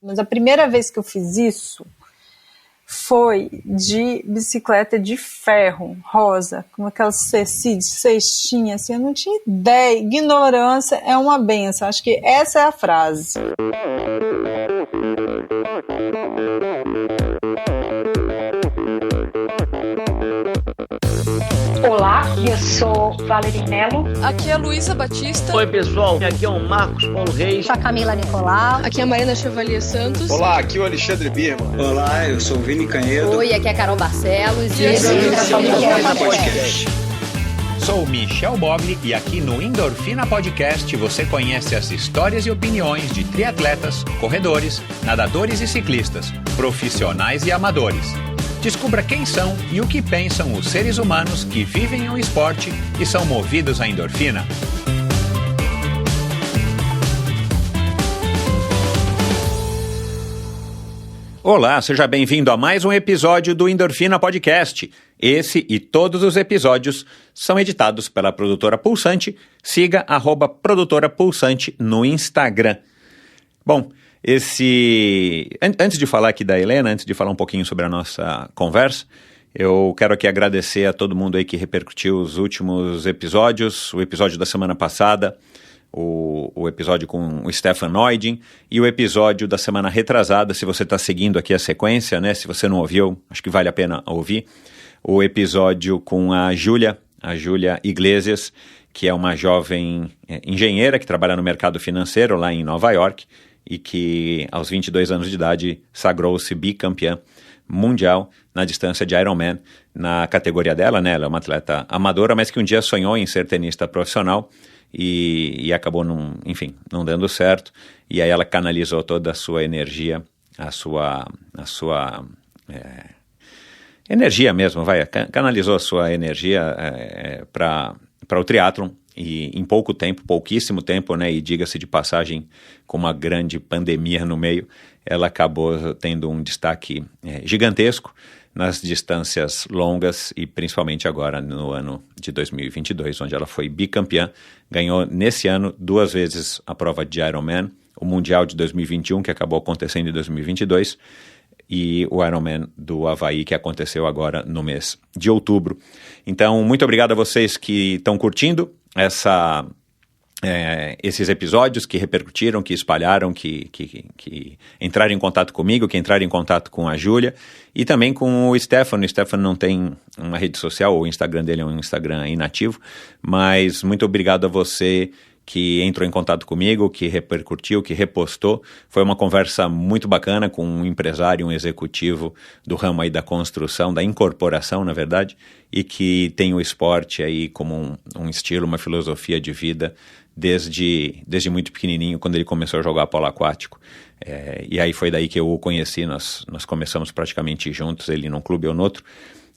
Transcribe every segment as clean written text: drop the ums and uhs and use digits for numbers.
Mas a primeira vez que eu fiz isso foi de bicicleta de ferro, rosa, com aquelas cestinhas, assim, eu não tinha ideia. Ignorância é uma benção. Acho que essa é a frase. Olá, eu sou Valerie Mello. Aqui é a Luísa Batista. Oi, pessoal. Aqui é o Marcos Paulo Reis. Sou a Camila Nicolau. Aqui é a Marina Chevalier Santos. Olá, aqui é o Alexandre Birman. Olá, eu sou o Vini Canhedo. Oi, aqui é a Carol Barcelos. E esse é o Podcast. Sou Michel Bogli e aqui no Endorfina Podcast você conhece as histórias e opiniões de triatletas, corredores, nadadores e ciclistas, profissionais e amadores. Descubra quem são e o que pensam os seres humanos que vivem o esporte e são movidos à endorfina. Olá, seja bem-vindo a mais um episódio do Endorfina Podcast. Esse e todos os episódios são editados pela Produtora Pulsante. Siga @Produtora Pulsante no Instagram. Bom, antes de falar aqui da Helena, antes de falar um pouquinho sobre a nossa conversa, eu quero aqui agradecer a todo mundo aí que repercutiu os últimos episódios, o episódio da semana passada, o episódio com o Stefan Neuding e o episódio da semana retrasada. Se você está seguindo aqui a sequência, né? Se você não ouviu, acho que vale a pena ouvir. O episódio com a Júlia Iglesias, que é uma jovem engenheira que trabalha no mercado financeiro lá em Nova York e que aos 22 anos de idade sagrou-se bicampeã mundial na distância de Ironman na categoria dela, né? Ela é uma atleta amadora, mas que um dia sonhou em ser tenista profissional e acabou não dando certo. E aí ela canalizou toda a sua energia, a sua energia mesmo, canalizou a sua energia para o triatlon. E em pouquíssimo tempo, né, e diga-se de passagem, com uma grande pandemia no meio, ela acabou tendo um destaque gigantesco nas distâncias longas e principalmente agora no ano de 2022, onde ela foi bicampeã, ganhou nesse ano 2 vezes a prova de Ironman, o Mundial de 2021, que acabou acontecendo em 2022, e o Ironman do Havaí, que aconteceu agora no mês de outubro. Então, muito obrigado a vocês que estão curtindo esses episódios, que repercutiram, que espalharam, que entraram em contato comigo, que entraram em contato com a Júlia e também com o Stefan. O Stefan não tem uma rede social, o Instagram dele é um Instagram inativo, mas muito obrigado a você que entrou em contato comigo, que repercutiu, que repostou. Foi uma conversa muito bacana com um empresário, um executivo do ramo aí da construção, da incorporação, na verdade, e que tem o esporte aí como um estilo, uma filosofia de vida desde muito pequenininho, quando ele começou a jogar polo aquático. E aí foi daí que eu o conheci, nós começamos praticamente juntos, ele num clube, eu no outro.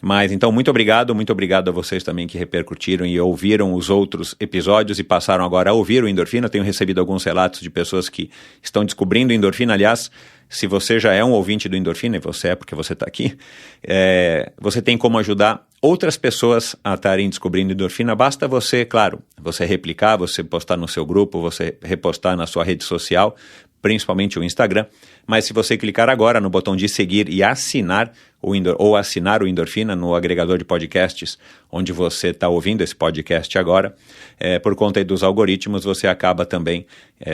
Mas então, muito obrigado a vocês também que repercutiram e ouviram os outros episódios e passaram agora a ouvir o Endorfina. Eu tenho recebido alguns relatos de pessoas que estão descobrindo o Endorfina. Aliás, se você já é um ouvinte do Endorfina, e você é porque você está aqui, você tem como ajudar outras pessoas a estarem descobrindo Endorfina. Basta você, claro, você replicar, você postar no seu grupo, você repostar na sua rede social, principalmente o Instagram, mas se você clicar agora no botão de seguir e assinar assinar o Endorfina no agregador de podcasts onde você está ouvindo esse podcast agora, por conta aí dos algoritmos, você acaba também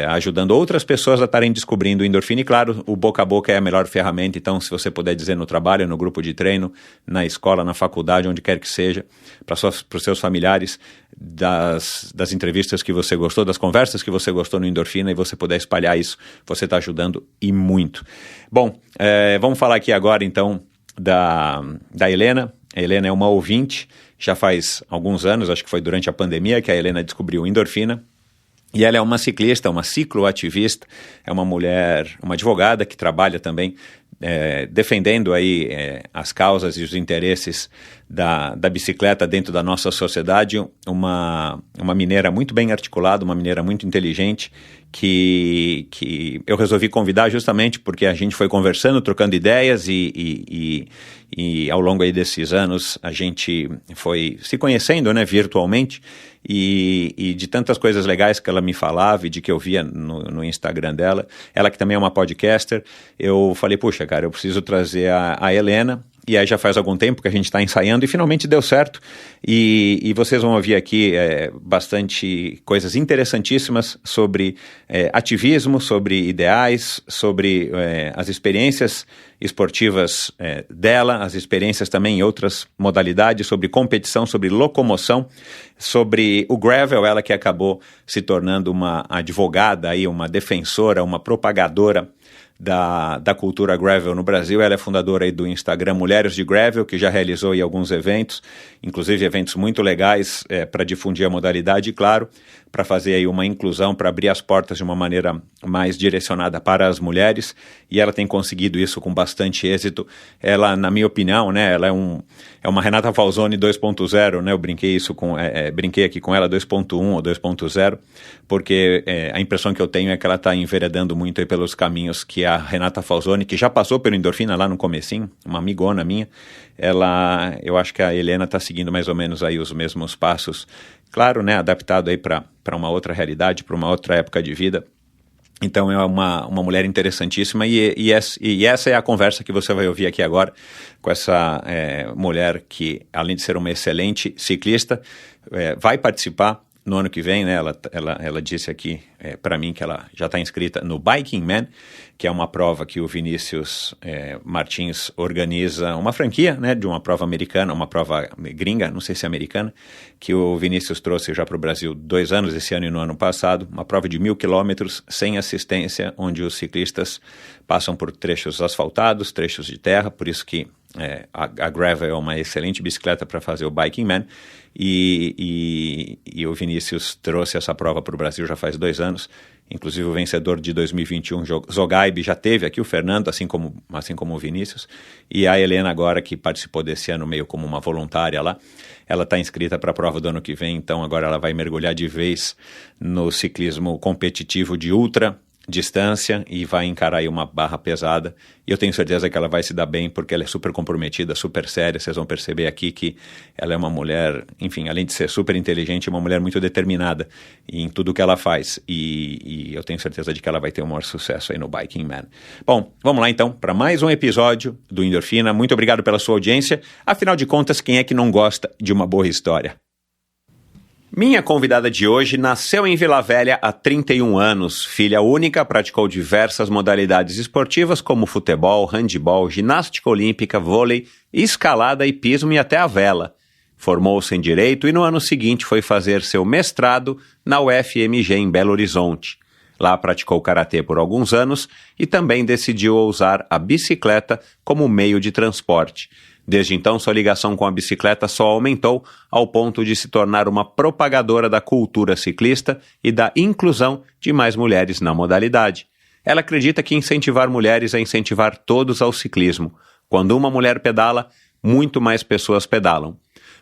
ajudando outras pessoas a estarem descobrindo o Endorfina. E claro, o boca a boca é a melhor ferramenta, então se você puder dizer no trabalho, no grupo de treino, na escola, na faculdade, onde quer que seja, para os seus familiares, das entrevistas que você gostou, das conversas que você gostou no Endorfina, e você puder espalhar isso, você está ajudando e muito. Bom, vamos falar aqui agora então da Helena. A Helena é uma ouvinte, já faz alguns anos, acho que foi durante a pandemia que a Helena descobriu o Endorfina. E ela é uma ciclista, uma cicloativista, é uma mulher, uma advogada que trabalha também defendendo aí as causas e os interesses da bicicleta dentro da nossa sociedade, uma mineira muito bem articulada, uma mineira muito inteligente, que eu resolvi convidar justamente porque a gente foi conversando, trocando ideias e ao longo aí desses anos a gente foi se conhecendo, né, virtualmente, e de tantas coisas legais que ela me falava e de que eu via no Instagram dela, ela que também é uma podcaster, eu falei, puxa, cara, eu preciso trazer a Helena. E aí já faz algum tempo que a gente está ensaiando e finalmente deu certo. E vocês vão ouvir aqui bastante coisas interessantíssimas sobre ativismo, sobre ideais, sobre as experiências esportivas dela, as experiências também em outras modalidades, sobre competição, sobre locomoção, sobre o gravel, ela que acabou se tornando uma advogada, aí, uma defensora, uma propagadora da cultura gravel no Brasil. Ela é fundadora aí do Instagram Mulheres de Gravel, que já realizou aí alguns eventos, inclusive eventos muito legais para difundir a modalidade e, claro, para fazer aí uma inclusão, para abrir as portas de uma maneira mais direcionada para as mulheres, e ela tem conseguido isso com bastante êxito. Ela, na minha opinião, né, ela é uma Renata Falzoni 2.0, né, eu brinquei aqui com ela 2.1 ou 2.0, porque a impressão que eu tenho é que ela está enveredando muito aí pelos caminhos que a Renata Falzoni, que já passou pelo Endorfina lá no comecinho, uma amigona minha, eu acho que a Helena está seguindo mais ou menos aí os mesmos passos, claro, né, adaptado aí para uma outra realidade, para uma outra época de vida. Então é uma mulher interessantíssima e essa é a conversa que você vai ouvir aqui agora com essa mulher que, além de ser uma excelente ciclista, vai participar no ano que vem, né? Ela disse aqui para mim que ela já está inscrita no Biking Man, que é uma prova que o Vinícius Martins organiza, uma franquia, né, de uma prova americana, uma prova gringa, não sei se é americana, que o Vinícius trouxe já para o Brasil 2 anos, esse ano e no ano passado, uma prova de 1.000 quilômetros sem assistência, onde os ciclistas passam por trechos asfaltados, trechos de terra, por isso que a gravel é uma excelente bicicleta para fazer o Biking Man, e o Vinícius trouxe essa prova para o Brasil já faz 2 anos, inclusive o vencedor de 2021, Zogaib, já teve aqui, o Fernando, assim como o Vinícius, e a Helena agora, que participou desse ano meio como uma voluntária lá, ela está inscrita para a prova do ano que vem, então agora ela vai mergulhar de vez no ciclismo competitivo de ultra distância e vai encarar aí uma barra pesada, e eu tenho certeza que ela vai se dar bem, porque ela é super comprometida, super séria. Vocês vão perceber aqui que ela é uma mulher, enfim, além de ser super inteligente, uma mulher muito determinada em tudo que ela faz, e eu tenho certeza de que ela vai ter o maior sucesso aí no Biking Man. Bom, vamos lá então para mais um episódio do Endorfina. Muito obrigado pela sua audiência. Afinal de contas, quem é que não gosta de uma boa história? Minha convidada de hoje nasceu em Vila Velha há 31 anos, filha única, praticou diversas modalidades esportivas como futebol, handebol, ginástica olímpica, vôlei, escalada, hipismo e até a vela. Formou-se em Direito e no ano seguinte foi fazer seu mestrado na UFMG em Belo Horizonte. Lá praticou karatê por alguns anos e também decidiu usar a bicicleta como meio de transporte. Desde então, sua ligação com a bicicleta só aumentou ao ponto de se tornar uma propagadora da cultura ciclista e da inclusão de mais mulheres na modalidade. Ela acredita que incentivar mulheres é incentivar todos ao ciclismo. Quando uma mulher pedala, muito mais pessoas pedalam.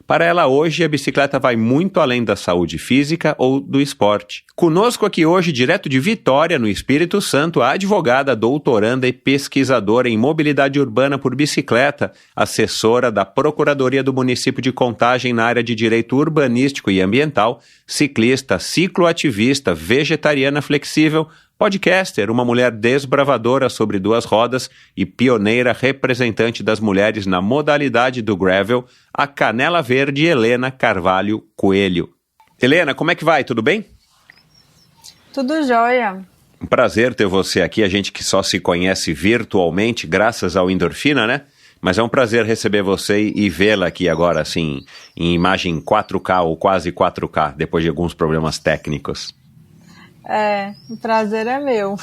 Para ela hoje, a bicicleta vai muito além da saúde física ou do esporte. Conosco aqui hoje, direto de Vitória, no Espírito Santo, a advogada, doutoranda e pesquisadora em mobilidade urbana por bicicleta, assessora da Procuradoria do Município de Contagem na área de Direito Urbanístico e Ambiental, ciclista, cicloativista, vegetariana flexível, podcaster, uma mulher desbravadora sobre 2 rodas e pioneira representante das mulheres na modalidade do gravel, a Canela Verde Helena Carvalho Coelho. Helena, como é que vai? Tudo bem? Tudo jóia. Um prazer ter você aqui, a gente que só se conhece virtualmente, graças ao Endorfina, né? Mas é um prazer receber você e vê-la aqui agora, assim, em imagem 4K ou quase 4K, depois de alguns problemas técnicos. O prazer é meu.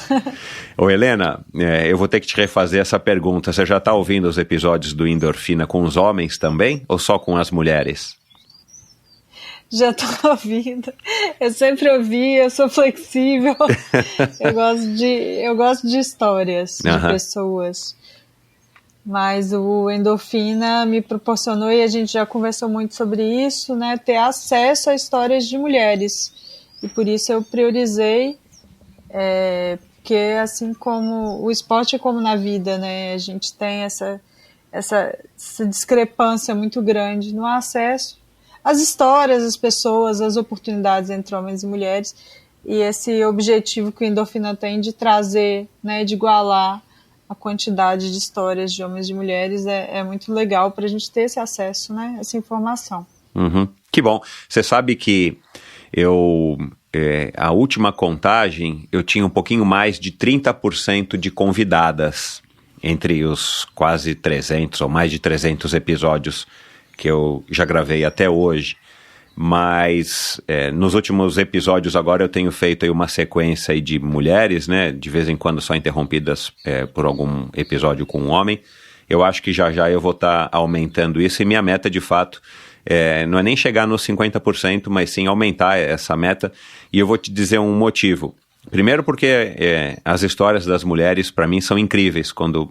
Ô Helena, eu vou ter que te refazer essa pergunta. Você já está ouvindo os episódios do Endorfina com os homens também ou só com as mulheres? Já estou ouvindo. Eu sempre ouvi, eu sou flexível. eu gosto de histórias, de pessoas. Mas o Endorfina me proporcionou, e a gente já conversou muito sobre isso, né, ter acesso a histórias de mulheres. E por isso eu priorizei, porque assim como o esporte é como na vida, né, a gente tem essa discrepância muito grande no acesso às histórias, às pessoas, às oportunidades entre homens e mulheres. E esse objetivo que o Endorfina tem de trazer, né, de igualar a quantidade de histórias de homens e de mulheres é muito legal para a gente ter esse acesso, né, essa informação. Uhum. Que bom. Você sabe que a última contagem, eu tinha um pouquinho mais de 30% de convidadas entre os quase 300 ou mais de 300 episódios que eu já gravei até hoje. Mas nos últimos episódios agora eu tenho feito aí uma sequência aí de mulheres, né, de vez em quando só interrompidas por algum episódio com um homem. Eu acho que já eu vou estar aumentando isso, e minha meta de fato não é nem chegar nos 50%, mas sim aumentar essa meta. E eu vou te dizer um motivo. Primeiro porque as histórias das mulheres para mim são incríveis. Quando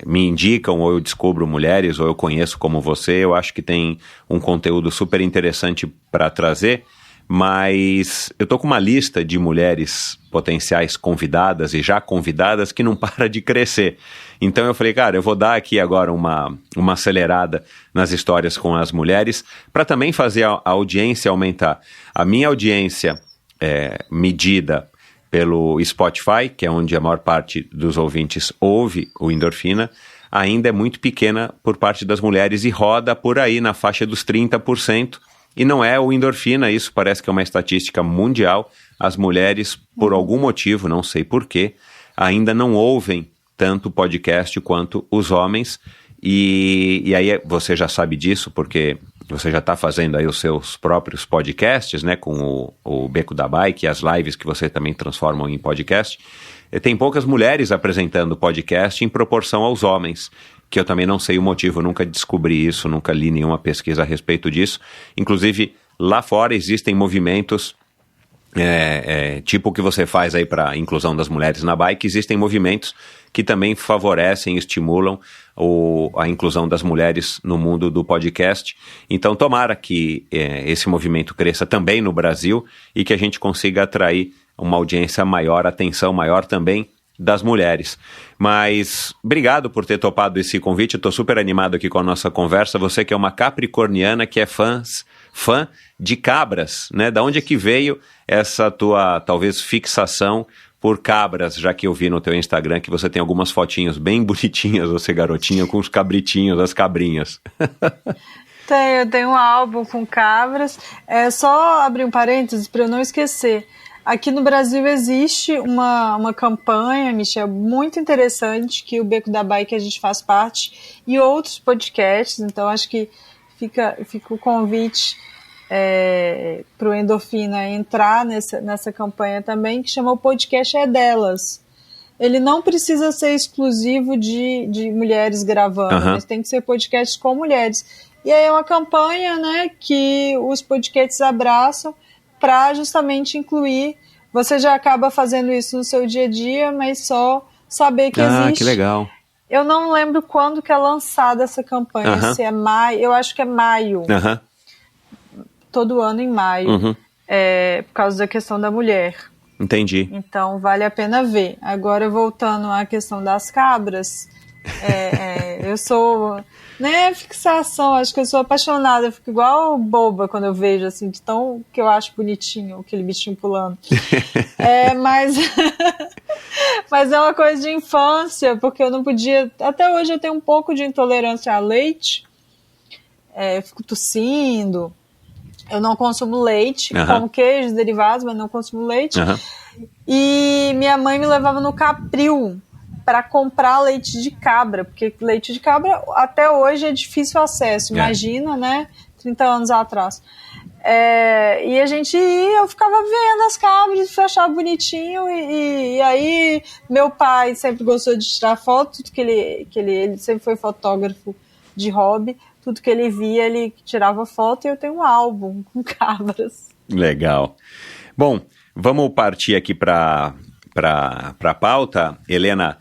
me indicam, ou eu descubro mulheres, ou eu conheço como você, eu acho que tem um conteúdo super interessante para trazer. Mas eu tô com uma lista de mulheres potenciais convidadas e já convidadas que não para de crescer. Então eu falei, cara, eu vou dar aqui agora uma acelerada nas histórias com as mulheres para também fazer a audiência aumentar. A minha audiência medida pelo Spotify, que é onde a maior parte dos ouvintes ouve o Endorfina, ainda é muito pequena por parte das mulheres e roda por aí na faixa dos 30%. E não é o Endorfina, isso parece que é uma estatística mundial. As mulheres, por algum motivo, não sei porquê, ainda não ouvem tanto podcast quanto os homens. E aí você já sabe disso, porque você já está fazendo aí os seus próprios podcasts, né, com o Beco da Bike e as lives que você também transforma em podcast. Tem poucas mulheres apresentando podcast em proporção aos homens, que eu também não sei o motivo, nunca descobri isso, nunca li nenhuma pesquisa a respeito disso. Inclusive, lá fora existem movimentos, tipo o que você faz aí para a inclusão das mulheres na bike, existem movimentos que também favorecem, estimulam a inclusão das mulheres no mundo do podcast. Então, tomara que esse movimento cresça também no Brasil e que a gente consiga atrair uma audiência maior, atenção maior também das mulheres. Mas obrigado por ter topado esse convite, estou super animado aqui com a nossa conversa. Você que é uma capricorniana, que é fã de cabras, né? Da onde é que veio essa tua, talvez, fixação por cabras, já que eu vi no teu Instagram que você tem algumas fotinhas bem bonitinhas, você garotinha, com os cabritinhos, as cabrinhas. Eu tenho um álbum com cabras. Só abrir um parênteses para eu não esquecer. Aqui no Brasil existe uma campanha, Michel, muito interessante, que o Beco da Bike a gente faz parte, e outros podcasts. Então acho que fica o convite para o Endorfina entrar nessa campanha também, que chama O Podcast é Delas. Ele não precisa ser exclusivo de mulheres gravando, mas tem que ser podcasts com mulheres. E aí é uma campanha, né, que os podcasts abraçam para justamente incluir. Você já acaba fazendo isso no seu dia a dia, mas só saber que existe. Que legal. Eu não lembro quando que é lançada essa campanha, se é maio, eu acho que é maio. Todo ano em maio, por causa da questão da mulher. Entendi. Então vale a pena ver. Agora, voltando à questão das cabras, eu sou, né, fixação, acho que eu sou apaixonada, eu fico igual boba quando eu vejo, assim, de tão que eu acho bonitinho, aquele bichinho pulando. Mas é uma coisa de infância, porque eu não podia, até hoje eu tenho um pouco de intolerância a leite, fico tossindo. Eu não consumo leite, como queijos, derivados, mas não consumo leite. E minha mãe me levava no Capril para comprar leite de cabra, porque leite de cabra até hoje é difícil acesso, imagina, né? 30 anos atrás. E a gente ia, eu ficava vendo as cabras, achava bonitinho, e aí meu pai sempre gostou de tirar foto, tudo que ele sempre foi fotógrafo de hobby. Tudo que ele via, ele tirava foto, e eu tenho um álbum com cabras. Legal. Bom, vamos partir aqui para a pauta. Helena,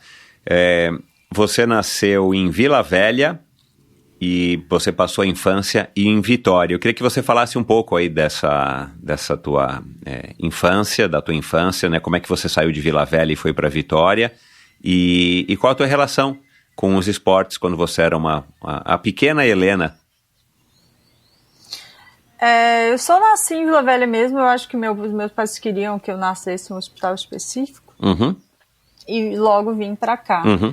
Você nasceu em Vila Velha e você passou a infância em Vitória. Eu queria que você falasse um pouco aí dessa tua infância, da tua infância, né? Como é que você saiu de Vila Velha e foi para Vitória? E qual a tua relação com os esportes quando você era a pequena Helena? Eu só nasci em Vila Velha mesmo. Eu acho que meus pais queriam que eu nascesse em um hospital específico. Uhum. E logo vim para cá. Uhum.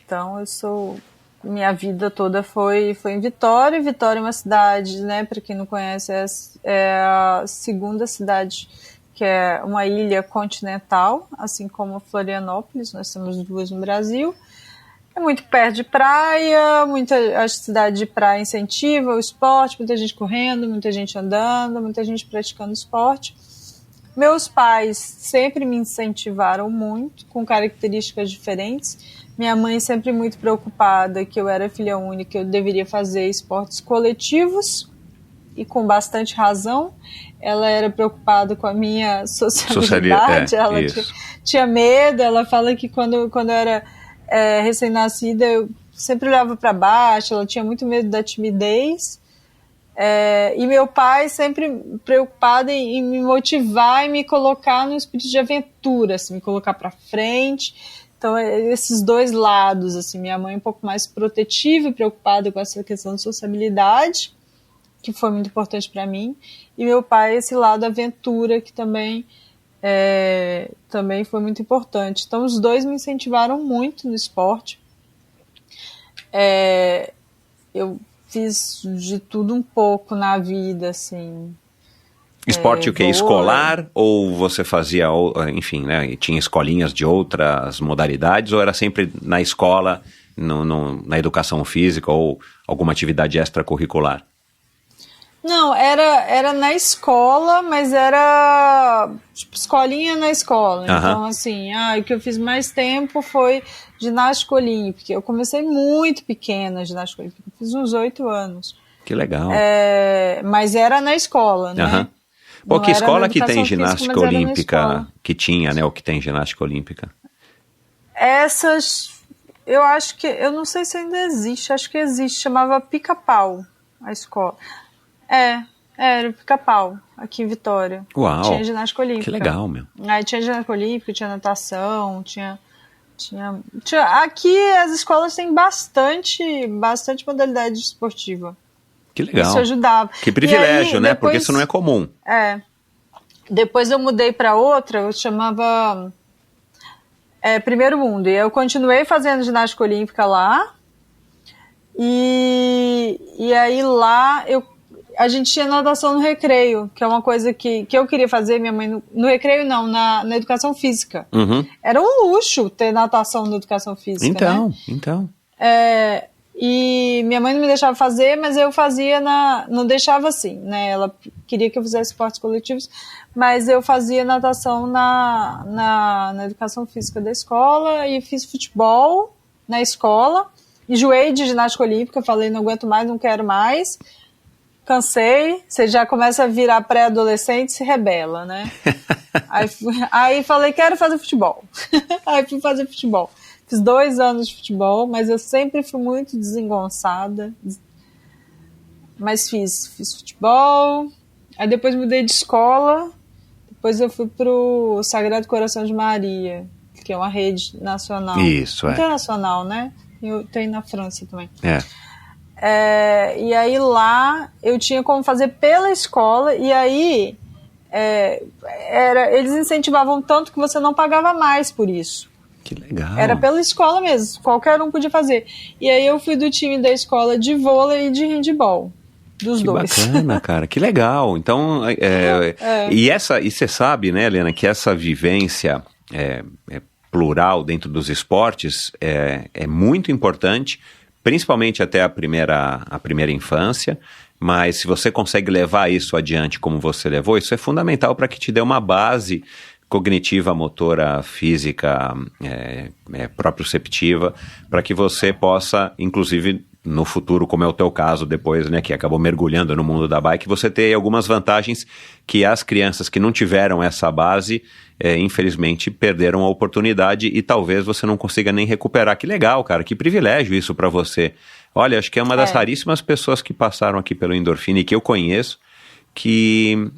Então minha vida toda foi em Vitória. Vitória é uma cidade, né, para quem não conhece, é a segunda cidade, que é uma ilha continental, assim como Florianópolis. Nós temos 2 no Brasil. É muito perto de praia, a cidade de praia incentiva o esporte, muita gente correndo, muita gente andando, muita gente praticando esporte. Meus pais sempre me incentivaram muito, com características diferentes. Minha mãe sempre muito preocupada que eu era filha única, eu deveria fazer esportes coletivos, e com bastante razão. Ela era preocupada com a minha sociabilidade, ela tinha medo. Ela fala que quando eu era recém-nascida, eu sempre olhava para baixo, ela tinha muito medo da timidez. E meu pai sempre preocupado em me motivar e me colocar no espírito de aventura, assim, me colocar para frente. Então, esses dois lados, assim, minha mãe um pouco mais protetiva e preocupada com essa questão de sociabilidade, que foi muito importante para mim, e meu pai esse lado aventura, que também foi muito importante. Então, os dois me incentivaram muito no esporte. Eu fiz de tudo um pouco na vida, assim. Esporte o quê? Escolar? Ou você fazia, enfim, né, e tinha escolinhas de outras modalidades, ou era sempre na escola, na educação física, ou alguma atividade extracurricular? Não, era na escola, mas era tipo escolinha na escola. Uhum. Então, assim, o que eu fiz mais tempo foi ginástica olímpica. Eu comecei muito pequena, ginástica olímpica. Eu fiz uns 8 anos. Que legal. Mas era na escola, né? Uhum. Pô, que escola que tem ginástica olímpica? Que tinha, né? Ou que tem ginástica olímpica? Essas, eu acho que, eu não sei se ainda existe, acho que existe, chamava Pica-Pau, a escola. Era o Pica-Pau, aqui em Vitória. Uau, tinha ginástica olímpica. Que legal, meu. Aí tinha ginástica olímpica, tinha natação, tinha... Aqui as escolas têm bastante modalidade esportiva. Que legal. Isso ajudava. Que privilégio, aí, né? Depois, porque isso não é comum. Depois eu mudei para outra, eu chamava Primeiro Mundo. E eu continuei fazendo ginástica olímpica lá. E aí lá a gente tinha natação no recreio, que é uma coisa que eu queria fazer. Minha mãe no recreio não, na educação física. Uhum. Era um luxo ter natação na educação física. Então. E minha mãe não me deixava fazer, mas eu fazia não deixava assim, né? Ela queria que eu fizesse esportes coletivos, mas eu fazia natação na educação física da escola, e fiz futebol na escola, enjoei de ginástica olímpica, falei, não aguento mais, não quero mais, cansei. Você já começa a virar pré-adolescente e se rebela, né? Aí falei, quero fazer futebol. Aí fui fazer futebol. Fiz 2 anos de futebol, mas eu sempre fui muito desengonçada. Mas fiz futebol. Aí depois mudei de escola. Depois eu fui pro Sagrado Coração de Maria, que é uma rede nacional. Isso, internacional, né? Tem na França também. E aí lá eu tinha como fazer pela escola, e aí eles incentivavam tanto que você não pagava mais por isso. Que legal. Era pela escola mesmo, qualquer um podia fazer. E aí eu fui do time da escola de vôlei e de handebol, dos dois. Que bacana, cara, que legal. Então, e você sabe, né, Helena, que essa vivência plural dentro dos esportes é muito importante, principalmente até a primeira infância, mas se você consegue levar isso adiante como você levou, isso é fundamental para que te dê uma base cognitiva, motora, física, proprioceptiva, para que você possa, inclusive, no futuro, como é o teu caso depois, né, que acabou mergulhando no mundo da bike, você tem algumas vantagens que as crianças que não tiveram essa base, infelizmente, perderam a oportunidade e talvez você não consiga nem recuperar. Que legal, cara, que privilégio isso para você. Olha, acho que é uma das raríssimas pessoas que passaram aqui pelo Endorfina e que eu conheço, que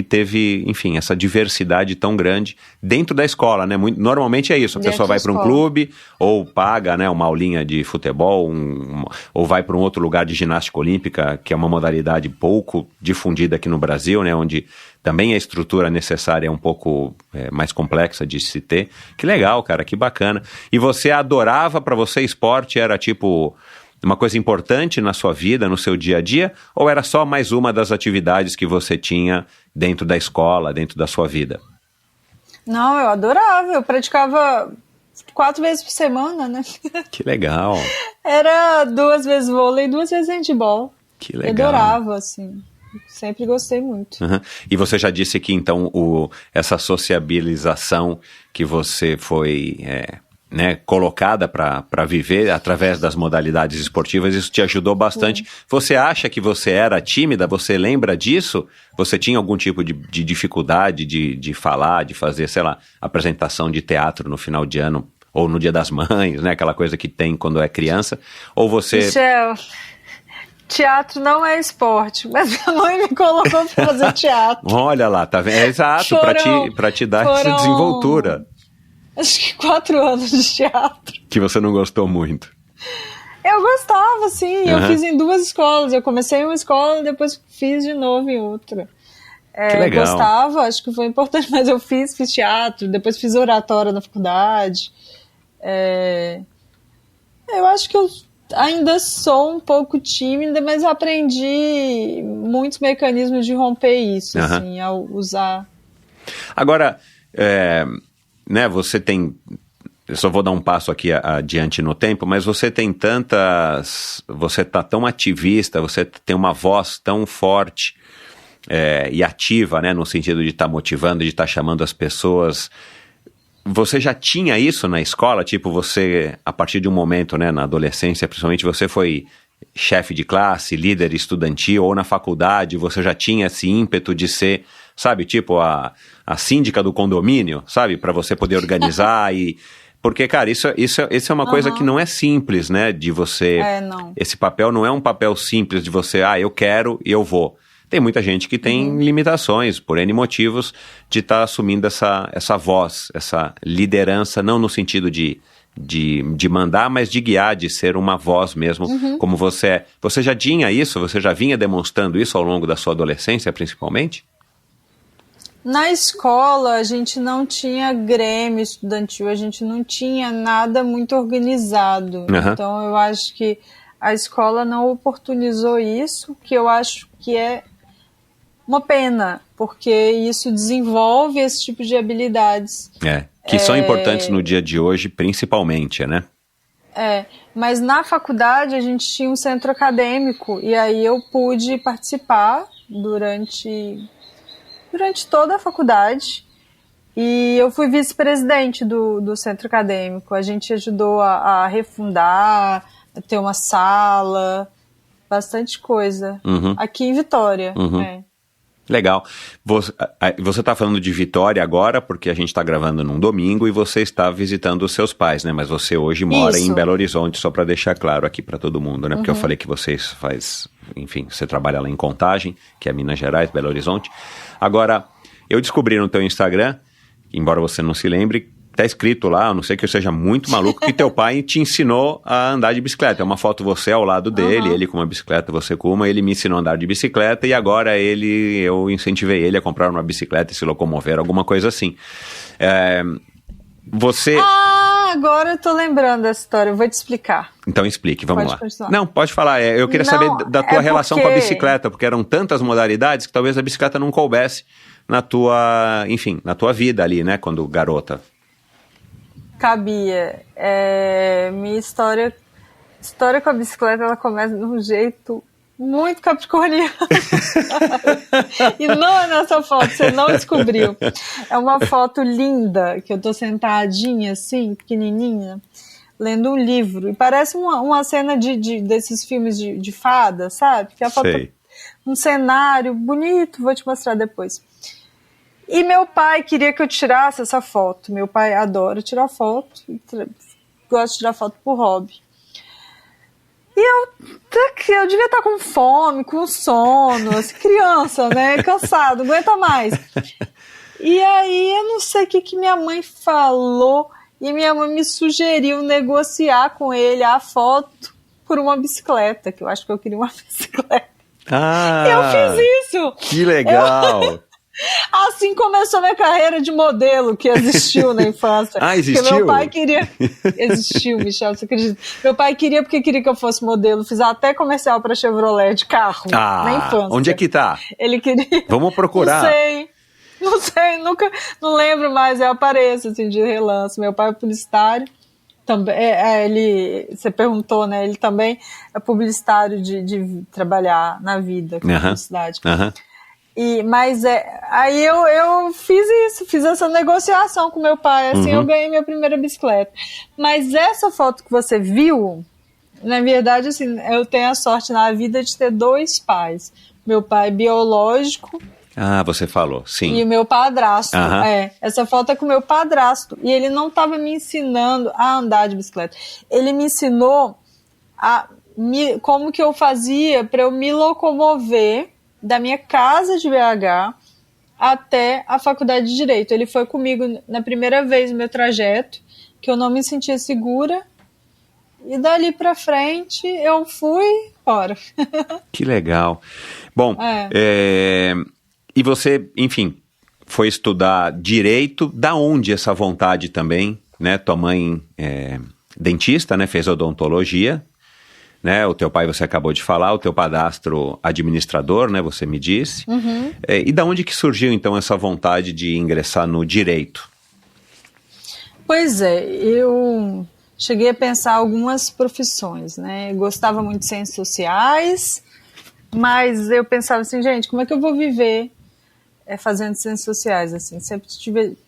teve, enfim, essa diversidade tão grande dentro da escola, né? Normalmente é isso, a pessoa vai para um clube ou paga, né, uma aulinha de futebol ou vai para um outro lugar de ginástica olímpica, que é uma modalidade pouco difundida aqui no Brasil, né, onde também a estrutura necessária é um pouco mais complexa de se ter. Que legal, cara, que bacana. E você adorava, para você esporte era tipo uma coisa importante na sua vida, no seu dia a dia, ou era só mais uma das atividades que você tinha dentro da escola, dentro da sua vida? Não, eu adorava, eu praticava 4 vezes por semana, né? Que legal. Era 2 vezes vôlei, 2 vezes handball. Que legal. Eu adorava, assim, sempre gostei muito. Uhum. E você já disse que então essa sociabilização que você foi... né, colocada para viver através das modalidades esportivas, isso te ajudou bastante. Você acha que você era tímida? Você lembra disso? Você tinha algum tipo de dificuldade de falar, de fazer, sei lá, apresentação de teatro no final de ano ou no Dia das Mães, né, aquela coisa que tem quando é criança? Ou você... Michel, teatro não é esporte, mas minha mãe me colocou para fazer teatro. Olha lá, tá vendo? É exato, para te dar essa desenvoltura. Acho que 4 anos de teatro. Que você não gostou muito. Eu gostava, sim. Eu fiz em 2 escolas. Eu comecei em uma escola e depois fiz de novo em outra. Que legal. Gostava, acho que foi importante, mas eu fiz teatro, depois fiz oratória na faculdade. Eu acho que eu ainda sou um pouco tímida, mas aprendi muitos mecanismos de romper isso, assim, ao usar. Agora, né, você tem, eu só vou dar um passo aqui adiante no tempo, mas você tem você tá tão ativista, você tem uma voz tão forte e ativa, né, no sentido de estar motivando, de estar chamando as pessoas. Você já tinha isso na escola? Tipo, você, a partir de um momento, né, na adolescência, principalmente, você foi chefe de classe, líder estudantil, ou na faculdade, você já tinha esse ímpeto de ser, sabe, tipo a síndica do condomínio, sabe, para você poder organizar porque, cara, isso é uma coisa que não é simples, né, de você... não. Esse papel não é um papel simples de você, eu quero e eu vou. Tem muita gente que tem limitações, por N motivos, de estar assumindo essa voz, essa liderança, não no sentido de mandar, mas de guiar, de ser uma voz mesmo, como você é. Você já tinha isso? Você já vinha demonstrando isso ao longo da sua adolescência, principalmente? Na escola, a gente não tinha grêmio estudantil, a gente não tinha nada muito organizado. Então, eu acho que a escola não oportunizou isso, que eu acho que é uma pena, porque isso desenvolve esse tipo de habilidades. Que são importantes no dia de hoje, principalmente, né? Mas na faculdade a gente tinha um centro acadêmico, e aí eu pude participar durante toda a faculdade, e eu fui vice-presidente do centro acadêmico. A gente ajudou a refundar, a ter uma sala, bastante coisa, aqui em Vitória. Legal. Você está falando de Vitória agora, porque a gente está gravando num domingo e você está visitando os seus pais, né? Mas você hoje mora em Belo Horizonte, só para deixar claro aqui para todo mundo, né? Porque eu falei que você trabalha lá em Contagem, que é Minas Gerais, Belo Horizonte. Agora, eu descobri no teu Instagram, embora você não se lembre, tá escrito lá, a não ser que eu seja muito maluco, que teu pai te ensinou a andar de bicicleta. É uma foto você ao lado dele, ele com uma bicicleta, você com uma, ele me ensinou a andar de bicicleta e agora eu incentivei ele a comprar uma bicicleta e se locomover, alguma coisa assim. Você... agora eu tô lembrando dessa história, eu vou te explicar. Então explique, vamos lá. Continuar. Não, pode falar, eu queria saber da tua relação com a bicicleta, porque eram tantas modalidades que talvez a bicicleta não coubesse na tua vida ali, né, quando garota. Cabia. Minha história com a bicicleta, ela começa de um jeito muito capricorniano. E não é nessa foto, você não descobriu. É uma foto linda, que eu tô sentadinha assim, pequenininha, lendo um livro. E parece uma cena desses filmes de fada, sabe? Que a foto, um cenário bonito, vou te mostrar depois. E meu pai queria que eu tirasse essa foto. Meu pai adora tirar foto, gosta de tirar foto por hobby. E eu devia estar com fome, com sono, assim, criança, né? Cansado, não aguenta mais. E aí eu não sei o que minha mãe falou, e minha mãe me sugeriu negociar com ele a foto por uma bicicleta, que eu acho que eu queria uma bicicleta. Ah! Eu fiz isso! Que legal! Assim começou minha carreira de modelo, que existiu na infância. Ah, existiu? Porque meu pai queria... Existiu, Michel, você acredita? Meu pai queria porque queria que eu fosse modelo. Fiz até comercial para Chevrolet de carro, na infância. Onde é que tá? Ele queria... Vamos procurar. Não sei, não lembro mais, eu apareço assim, de relance. Meu pai é publicitário. Também, você perguntou, né? Ele também é publicitário de trabalhar na vida com publicidade. Mas aí eu fiz essa negociação com meu pai, assim eu ganhei minha primeira bicicleta. Mas essa foto que você viu, na verdade, assim, eu tenho a sorte na vida de ter 2 pais. Meu pai biológico. Ah, você falou, sim. E o meu padrasto. Essa foto é com o meu padrasto. E ele não estava me ensinando a andar de bicicleta. Ele me ensinou como que eu fazia para eu me locomover da minha casa de BH até a faculdade de Direito. Ele foi comigo na primeira vez no meu trajeto, que eu não me sentia segura. E dali para frente eu fui embora. Que legal. Bom, e você, enfim, foi estudar Direito. Da onde essa vontade também, né? Tua mãe é dentista, né? Fez odontologia, né? O teu pai você acabou de falar, o teu padrasto administrador, né? Você me disse. E da onde que surgiu, então, essa vontade de ingressar no Direito? Pois é, eu cheguei a pensar algumas profissões, né? Eu gostava muito de ciências sociais, mas eu pensava assim, gente, como é que eu vou viver fazendo ciências sociais, assim,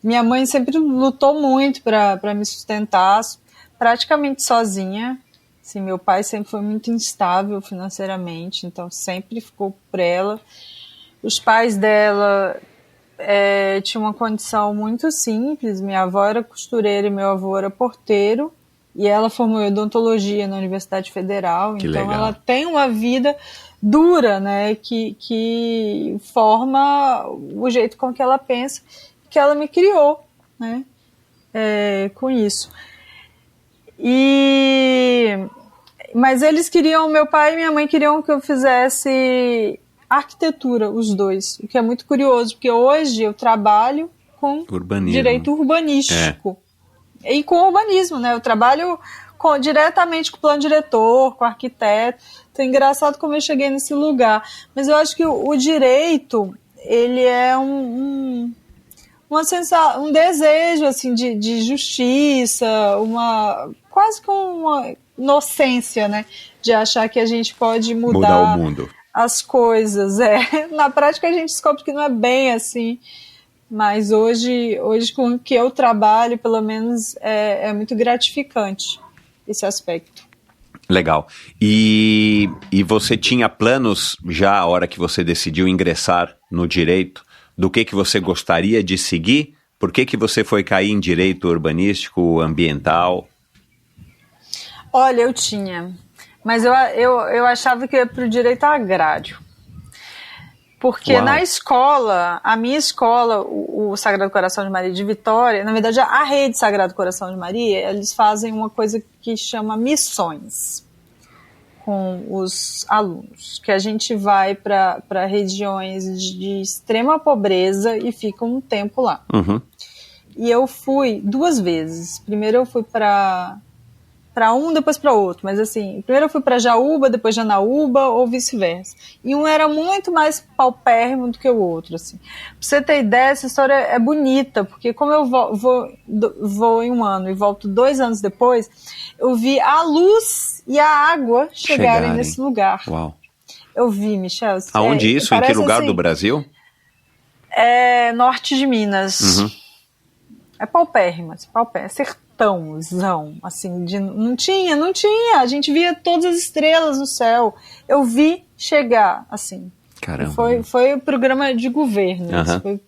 minha mãe sempre lutou muito para me sustentar, praticamente sozinha, assim, meu pai sempre foi muito instável financeiramente, então sempre ficou por ela. Os pais dela tinham uma condição muito simples, minha avó era costureira e meu avô era porteiro, e ela formou em odontologia na Universidade Federal, que então legal. Ela tem uma vida dura, né, que forma o jeito com que ela pensa, que ela me criou, né, com isso. Mas eles queriam, meu pai e minha mãe queriam que eu fizesse arquitetura, os dois, o que é muito curioso, porque hoje eu trabalho com direito urbanístico e com urbanismo, né, eu trabalho diretamente com o plano diretor, com o arquiteto. Então é engraçado como eu cheguei nesse lugar. Mas eu acho que o direito, ele é um desejo assim, de justiça, quase com uma inocência, né? De achar que a gente pode mudar o mundo. As coisas. Na prática a gente descobre que não é bem assim. Mas hoje com o que eu trabalho, pelo menos, é muito gratificante esse aspecto. Legal. E você tinha planos já a hora que você decidiu ingressar no direito, do que você gostaria de seguir? Por que você foi cair em direito urbanístico, ambiental? Olha, eu tinha, mas eu achava que eu ia para o direito agrário. Porque na escola, a minha escola, o Sagrado Coração de Maria de Vitória, na verdade a rede Sagrado Coração de Maria, eles fazem uma coisa que chama missões com os alunos, que a gente vai para regiões de extrema pobreza e fica um tempo lá. E eu fui 2 vezes. Primeiro eu fui para um, depois para outro, mas assim, primeiro eu fui para Jaúba, depois Janaúba, ou vice-versa. E um era muito mais paupérrimo do que o outro, assim. Pra você ter ideia, essa história é bonita, porque como eu vou em um ano e volto 2 anos depois, eu vi a luz e a água chegarem nesse lugar. Uau. Eu vi, Michel. Aonde isso? Em que lugar assim, do Brasil? Norte de Minas. É paupérrimo, assim, sertãozão, assim, não tinha, a gente via todas as estrelas no céu, eu vi chegar, assim. Caramba. Foi o programa de governo, Uhum.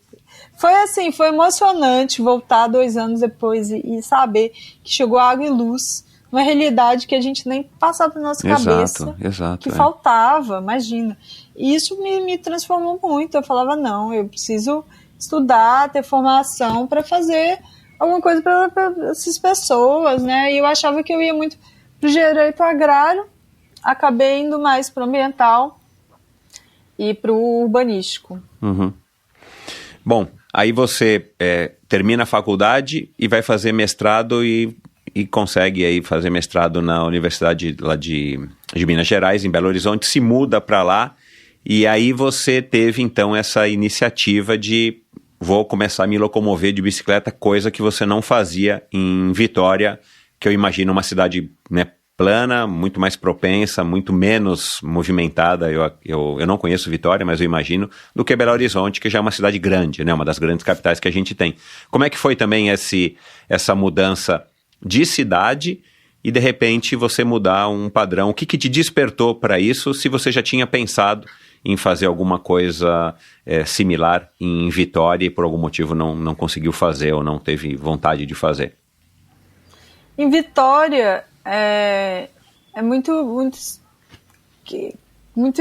foi assim, foi emocionante voltar 2 anos depois e saber que chegou água e luz, uma realidade que a gente nem passava na nossa cabeça, que faltava, imagina. E isso me transformou muito, eu falava, não, eu preciso estudar, ter formação para fazer alguma coisa para essas pessoas, né? E eu achava que eu ia muito para o direito agrário, acabei indo mais para o ambiental e para o urbanístico. Uhum. Bom, aí você termina a faculdade e vai fazer mestrado e consegue aí fazer mestrado na Universidade lá de Minas Gerais, em Belo Horizonte, se muda para lá e aí você teve então essa iniciativa de vou começar a me locomover de bicicleta, coisa que você não fazia em Vitória, que eu imagino uma cidade, né, plana, muito mais propensa, muito menos movimentada, eu não conheço Vitória, mas eu imagino, do que Belo Horizonte, que já é uma cidade grande, né, uma das grandes capitais que a gente tem. Como é que foi também essa mudança de cidade e de repente você mudar um padrão? O que te despertou para isso, se você já tinha pensado em fazer alguma coisa similar em Vitória e por algum motivo não conseguiu fazer ou não teve vontade de fazer? Em Vitória é muito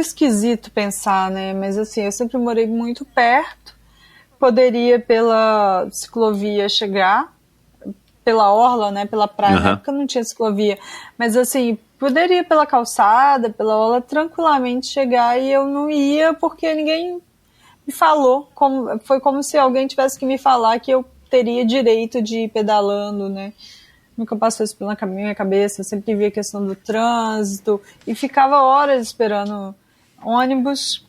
esquisito pensar, né? Mas assim, eu sempre morei muito perto, poderia pela ciclovia chegar, pela orla, né? Pela praia, Uhum. Na época não tinha ciclovia, mas assim, poderia pela calçada, pela orla, tranquilamente chegar e eu não ia porque ninguém me falou, foi como se alguém tivesse que me falar que eu teria direito de ir pedalando, né? Nunca passou isso pela minha cabeça, eu sempre via a questão do trânsito e ficava horas esperando ônibus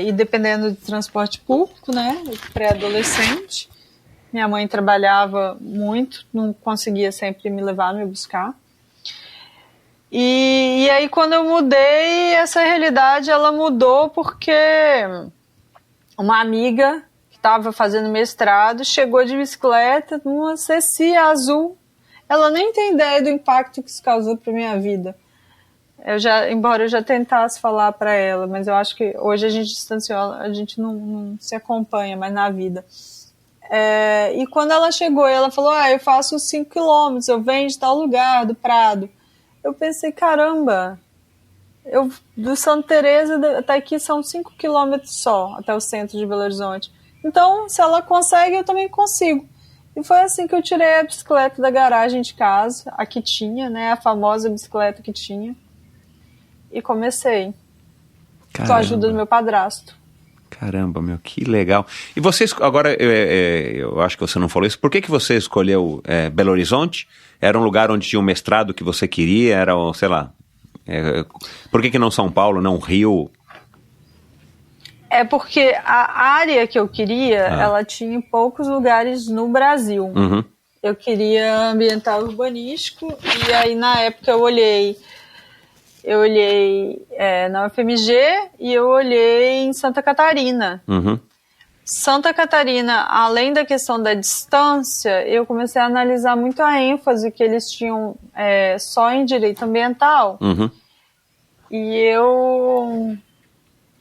e dependendo do transporte público, né, pré-adolescente. Minha mãe trabalhava muito, não conseguia sempre me levar, me buscar. E aí quando eu mudei, essa realidade ela mudou porque uma amiga estava fazendo mestrado, chegou de bicicleta numa Cecia azul. Ela nem tem ideia do impacto que isso causou para minha vida. Embora eu já tentasse falar para ela, mas eu acho que hoje a gente distanciou, a gente não se acompanha mais na vida. E quando ela chegou, ela falou, eu faço 5 quilômetros, eu venho de tal lugar, do Prado. Eu pensei, caramba, do Santa Teresa até aqui são 5 quilômetros só, até o centro de Belo Horizonte. Então, se ela consegue, eu também consigo. E foi assim que eu tirei a bicicleta da garagem de casa, a que tinha, né, a famosa bicicleta que tinha, e comecei. Caramba. Com a ajuda do meu padrasto. Caramba, meu, que legal. E você, agora, eu acho que você não falou isso, por que você escolheu Belo Horizonte? Era um lugar onde tinha um mestrado que você queria? Era, sei lá, por que não São Paulo, não Rio? É porque a área que eu queria, ela tinha poucos lugares no Brasil. Uhum. Eu queria ambiental urbanístico, e aí na época eu olhei na UFMG e eu olhei em Santa Catarina. Uhum. Santa Catarina, além da questão da distância, eu comecei a analisar muito a ênfase que eles tinham só em direito ambiental. Uhum. E eu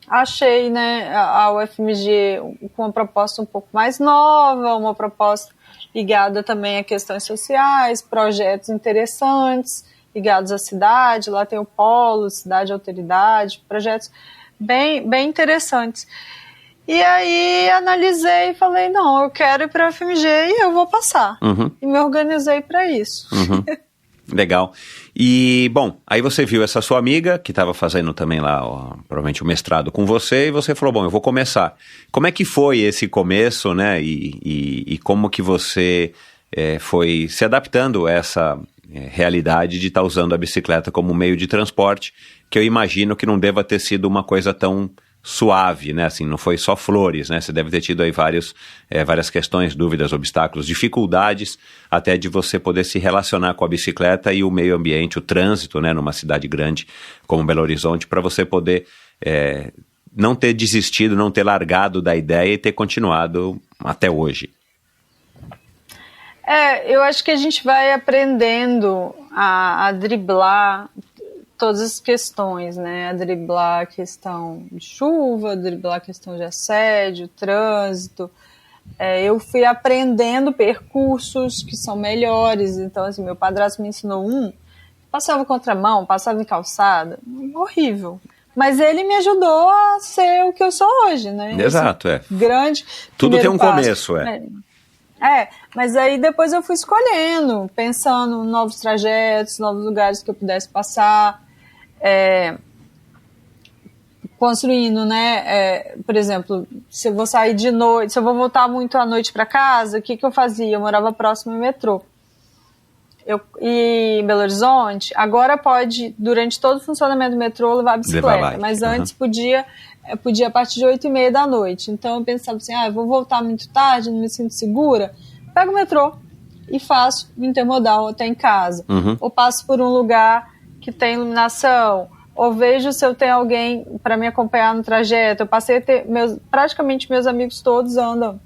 achei, né, a UFMG com uma proposta um pouco mais nova, uma proposta ligada também a questões sociais, projetos interessantes, ligados à cidade. Lá tem o Polo, Cidade Alteridade, projetos bem interessantes. E aí analisei e falei, não, eu quero ir para a UFMG e eu vou passar. Uhum. E me organizei para isso. Uhum. Legal. E, bom, aí você viu essa sua amiga, que estava fazendo também lá, provavelmente o mestrado com você, e você falou, bom, eu vou começar. Como é que foi esse começo, né, e como que você foi se adaptando a essa realidade de estar usando a bicicleta como meio de transporte, que eu imagino que não deva ter sido uma coisa tão suave, né, assim, não foi só flores, né, você deve ter tido aí várias questões, dúvidas, obstáculos, dificuldades, até de você poder se relacionar com a bicicleta e o meio ambiente, o trânsito, né, numa cidade grande como Belo Horizonte, para você poder não ter desistido, não ter largado da ideia e ter continuado até hoje. Eu acho que a gente vai aprendendo a driblar todas as questões, né? A driblar a questão de chuva, a driblar a questão de assédio, trânsito. Eu fui aprendendo percursos que são melhores. Então, assim, meu padrasto me ensinou passava contramão, passava em calçada, horrível. Mas ele me ajudou a ser o que eu sou hoje, né? Exato, grande. Tudo tem um passo. começo, Mas aí depois eu fui escolhendo, pensando em novos trajetos, novos lugares que eu pudesse passar, construindo, né? Por exemplo, se eu vou sair de noite, se eu vou voltar muito à noite para casa, o que eu fazia? Eu morava próximo ao metrô. E em Belo Horizonte, agora pode, durante todo o funcionamento do metrô, levar a bicicleta, mas antes podia a partir de 8h30 da noite. Então eu pensava assim, eu vou voltar muito tarde, não me sinto segura, pego o metrô e faço o intermodal até em casa. Ou passo por um lugar que tem iluminação, ou vejo se eu tenho alguém para me acompanhar no trajeto. Eu passei a ter, praticamente meus amigos todos andam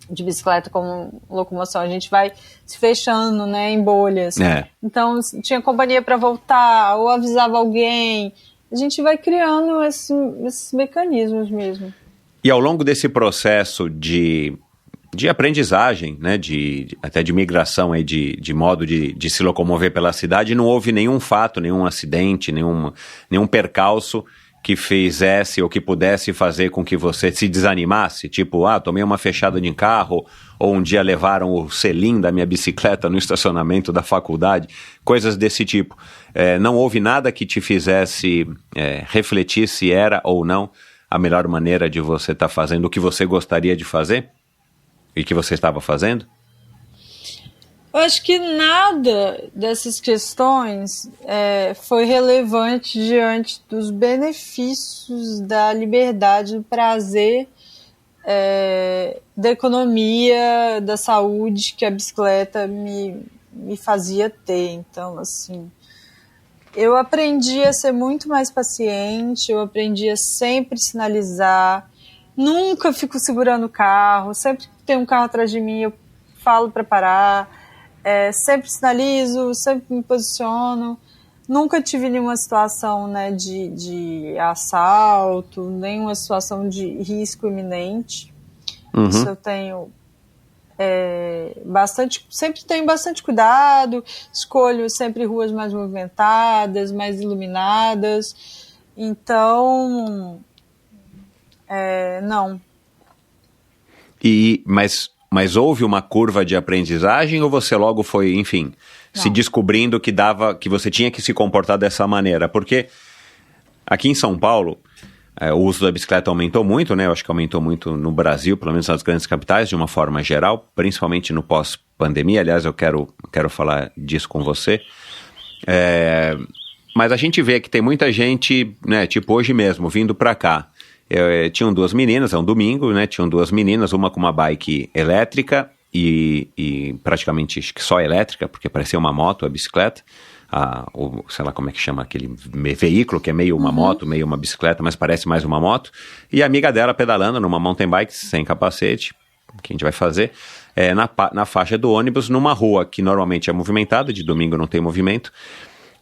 de bicicleta como locomoção, a gente vai se fechando, né, em bolhas. Então, tinha companhia para voltar, ou avisava alguém. A gente vai criando esses mecanismos mesmo. E ao longo desse processo de aprendizagem, né, até de migração, aí, de modo de se locomover pela cidade, não houve nenhum fato, nenhum acidente, nenhum percalço que fizesse ou que pudesse fazer com que você se desanimasse, tipo, tomei uma fechada de carro, ou um dia levaram o selim da minha bicicleta no estacionamento da faculdade, coisas desse tipo. Não houve nada que te fizesse refletir se era ou não a melhor maneira de você estar fazendo o que você gostaria de fazer e que você estava fazendo? Eu acho que nada dessas questões foi relevante diante dos benefícios da liberdade, do prazer, da economia, da saúde que a bicicleta me fazia ter. Então, assim, eu aprendi a ser muito mais paciente, eu aprendi a sempre sinalizar, nunca fico segurando o carro, sempre que tem um carro atrás de mim eu falo para parar. Sempre sinalizo, sempre me posiciono. Nunca tive nenhuma situação, né, de assalto, nenhuma situação de risco iminente. Isso eu tenho sempre tenho bastante cuidado, escolho sempre ruas mais movimentadas, mais iluminadas. Então, não. Mas houve uma curva de aprendizagem ou você logo foi, enfim, se descobrindo que você tinha que se comportar dessa maneira? Porque aqui em São Paulo, o uso da bicicleta aumentou muito, né? Eu acho que aumentou muito no Brasil, pelo menos nas grandes capitais, de uma forma geral, principalmente no pós-pandemia. Aliás, eu quero falar disso com você. Mas a gente vê que tem muita gente, né, tipo hoje mesmo, vindo pra cá. Tinham duas meninas, um domingo, né? Tinham duas meninas, uma com uma bike elétrica e praticamente acho que só elétrica, porque parecia uma moto, a bicicleta. Sei lá como é que chama aquele veículo, que é meio uma moto, meio uma bicicleta, mas parece mais uma moto. E a amiga dela pedalando numa mountain bike, sem capacete, que a gente vai fazer, na faixa do ônibus, numa rua que normalmente é movimentada, de domingo não tem movimento.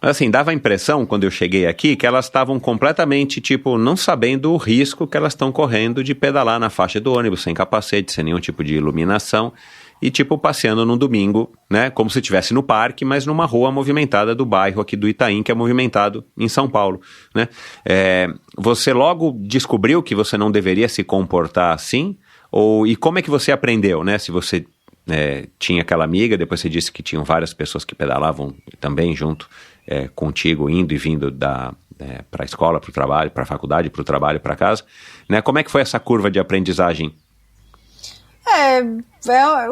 Mas assim, dava a impressão, quando eu cheguei aqui, que elas estavam completamente, tipo, não sabendo o risco que elas estão correndo de pedalar na faixa do ônibus, sem capacete, sem nenhum tipo de iluminação, e tipo, passeando num domingo, né, como se estivesse no parque, mas numa rua movimentada do bairro aqui do Itaim, que é movimentado em São Paulo, né. Você logo descobriu que você não deveria se comportar assim? E como é que você aprendeu, né, se você... tinha aquela amiga, depois você disse que tinham várias pessoas que pedalavam também junto contigo, indo e vindo para a escola, para o trabalho, para a faculdade, para o trabalho, para casa, né? Como é que foi essa curva de aprendizagem?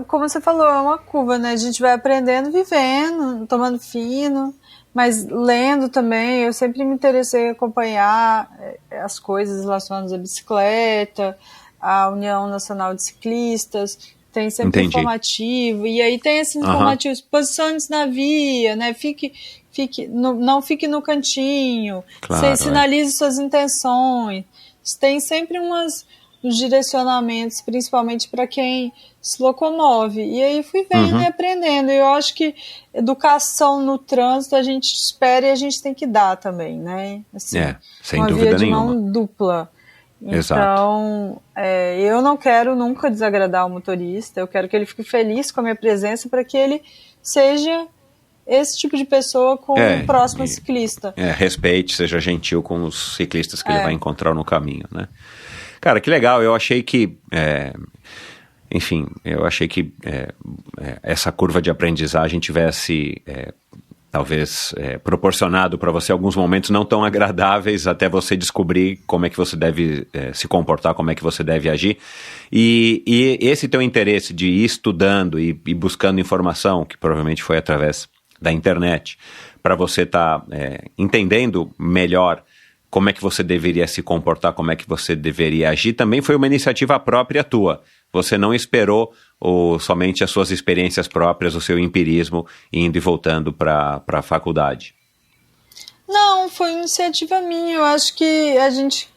Como você falou, é uma curva, né? A gente vai aprendendo, vivendo, tomando fino, mas lendo também. Eu sempre me interessei em acompanhar as coisas relacionadas à bicicleta, à União Nacional de Ciclistas. Tem sempre informativo, e aí tem esses informativos, posicione-se na via, né? Não fique no cantinho, claro, sinalize suas intenções. Tem sempre nos direcionamentos, principalmente para quem se locomove. E aí fui vendo e aprendendo. Eu acho que educação no trânsito a gente espera e a gente tem que dar também, né? Assim, sem uma dúvida via de nenhuma. mão dupla. Exato. Então, eu não quero nunca desagradar o motorista, eu quero que ele fique feliz com a minha presença para que ele seja esse tipo de pessoa com o próximo ciclista. Respeite, seja gentil com os ciclistas que ele vai encontrar no caminho, né? Cara, que legal, eu achei que, essa curva de aprendizagem tivesse, talvez, proporcionado para você alguns momentos não tão agradáveis até você descobrir como é que você deve se comportar, como é que você deve agir. E esse teu interesse de ir estudando e buscando informação, que provavelmente foi através da internet, para você estar entendendo melhor como é que você deveria se comportar, como é que você deveria agir, também foi uma iniciativa própria tua. Você não esperou somente as suas experiências próprias, o seu empirismo, indo e voltando para a faculdade. Não, foi iniciativa minha. Eu acho que a gente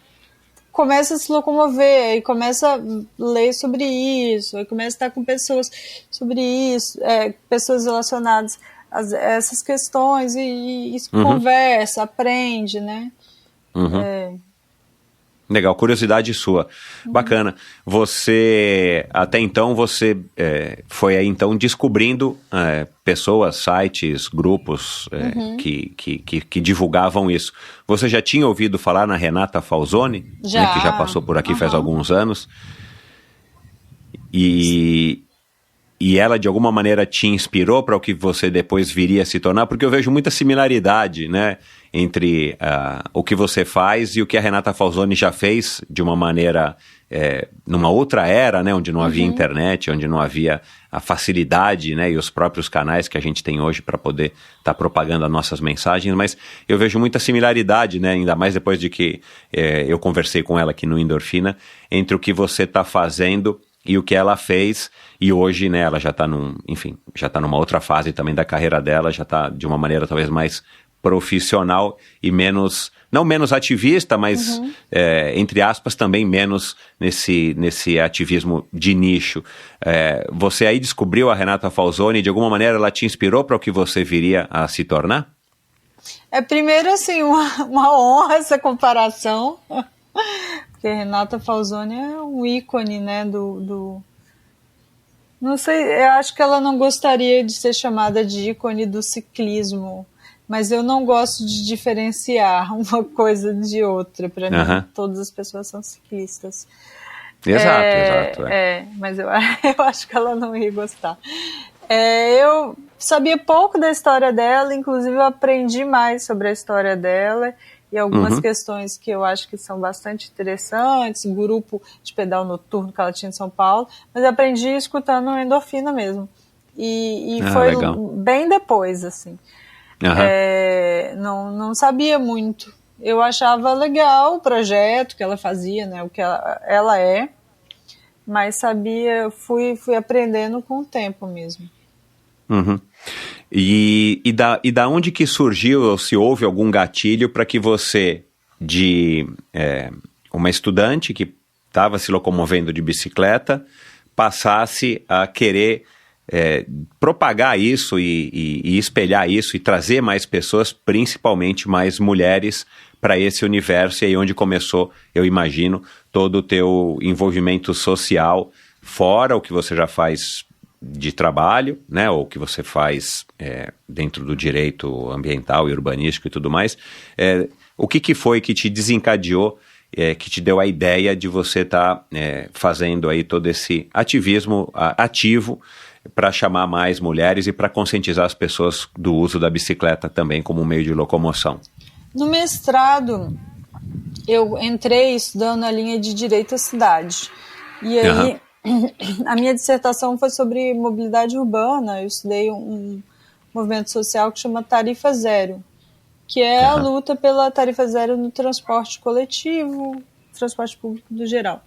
começa a se locomover, aí começa a ler sobre isso, aí começa a estar com pessoas sobre isso, pessoas relacionadas a essas questões, e conversa, aprende, né? Legal, curiosidade sua. Bacana. Você, até então, foi aí então descobrindo pessoas, sites, grupos que divulgavam isso. Você já tinha ouvido falar na Renata Falzoni? Já. Né, que já passou por aqui faz alguns anos. E ela, de alguma maneira, te inspirou para o que você depois viria a se tornar? Porque eu vejo muita similaridade, né, entre o que você faz e o que a Renata Falzoni já fez de uma maneira, numa outra era, né, onde não havia internet, onde não havia a facilidade, né, e os próprios canais que a gente tem hoje para poder estar propagando as nossas mensagens, mas eu vejo muita similaridade, né, ainda mais depois de que eu conversei com ela aqui no Endorfina, entre o que você está fazendo e o que ela fez, e hoje, né, ela já está numa outra fase também da carreira dela, já está de uma maneira talvez mais profissional e não menos ativista, mas, entre aspas, também menos nesse ativismo de nicho. Você aí descobriu a Renata Falzoni e de alguma maneira ela te inspirou para o que você viria a se tornar? Primeiro, assim, uma honra essa comparação, porque Renata Falzoni é um ícone, né, não sei, eu acho que ela não gostaria de ser chamada de ícone do ciclismo, mas eu não gosto de diferenciar uma coisa de outra. Para mim, todas as pessoas são ciclistas. Exato. Mas eu acho que ela não ia gostar. Eu sabia pouco da história dela, inclusive eu aprendi mais sobre a história dela e algumas questões que eu acho que são bastante interessantes, grupo de pedal noturno que ela tinha em São Paulo, mas eu aprendi escutando Endorfina mesmo. E foi legal. Bem depois, assim. Não sabia muito. Eu achava legal o projeto que ela fazia, né, o que ela é, mas fui aprendendo com o tempo mesmo. E da onde que surgiu, ou se houve algum gatilho para que você, de uma estudante que estava se locomovendo de bicicleta, passasse a querer propagar isso e espelhar isso e trazer mais pessoas, principalmente mais mulheres, para esse universo, e aí onde começou, eu imagino, todo o teu envolvimento social, fora o que você já faz de trabalho, né, ou que você faz dentro do direito ambiental e urbanístico e tudo mais. O que foi que te desencadeou, que te deu a ideia de você estar fazendo aí todo esse ativismo ativo para chamar mais mulheres e para conscientizar as pessoas do uso da bicicleta também como um meio de locomoção? No mestrado, eu entrei estudando a linha de Direito à Cidade. E aí, a minha dissertação foi sobre mobilidade urbana. Eu estudei um movimento social que chama Tarifa Zero, que é a luta pela tarifa zero no transporte coletivo, transporte público do geral.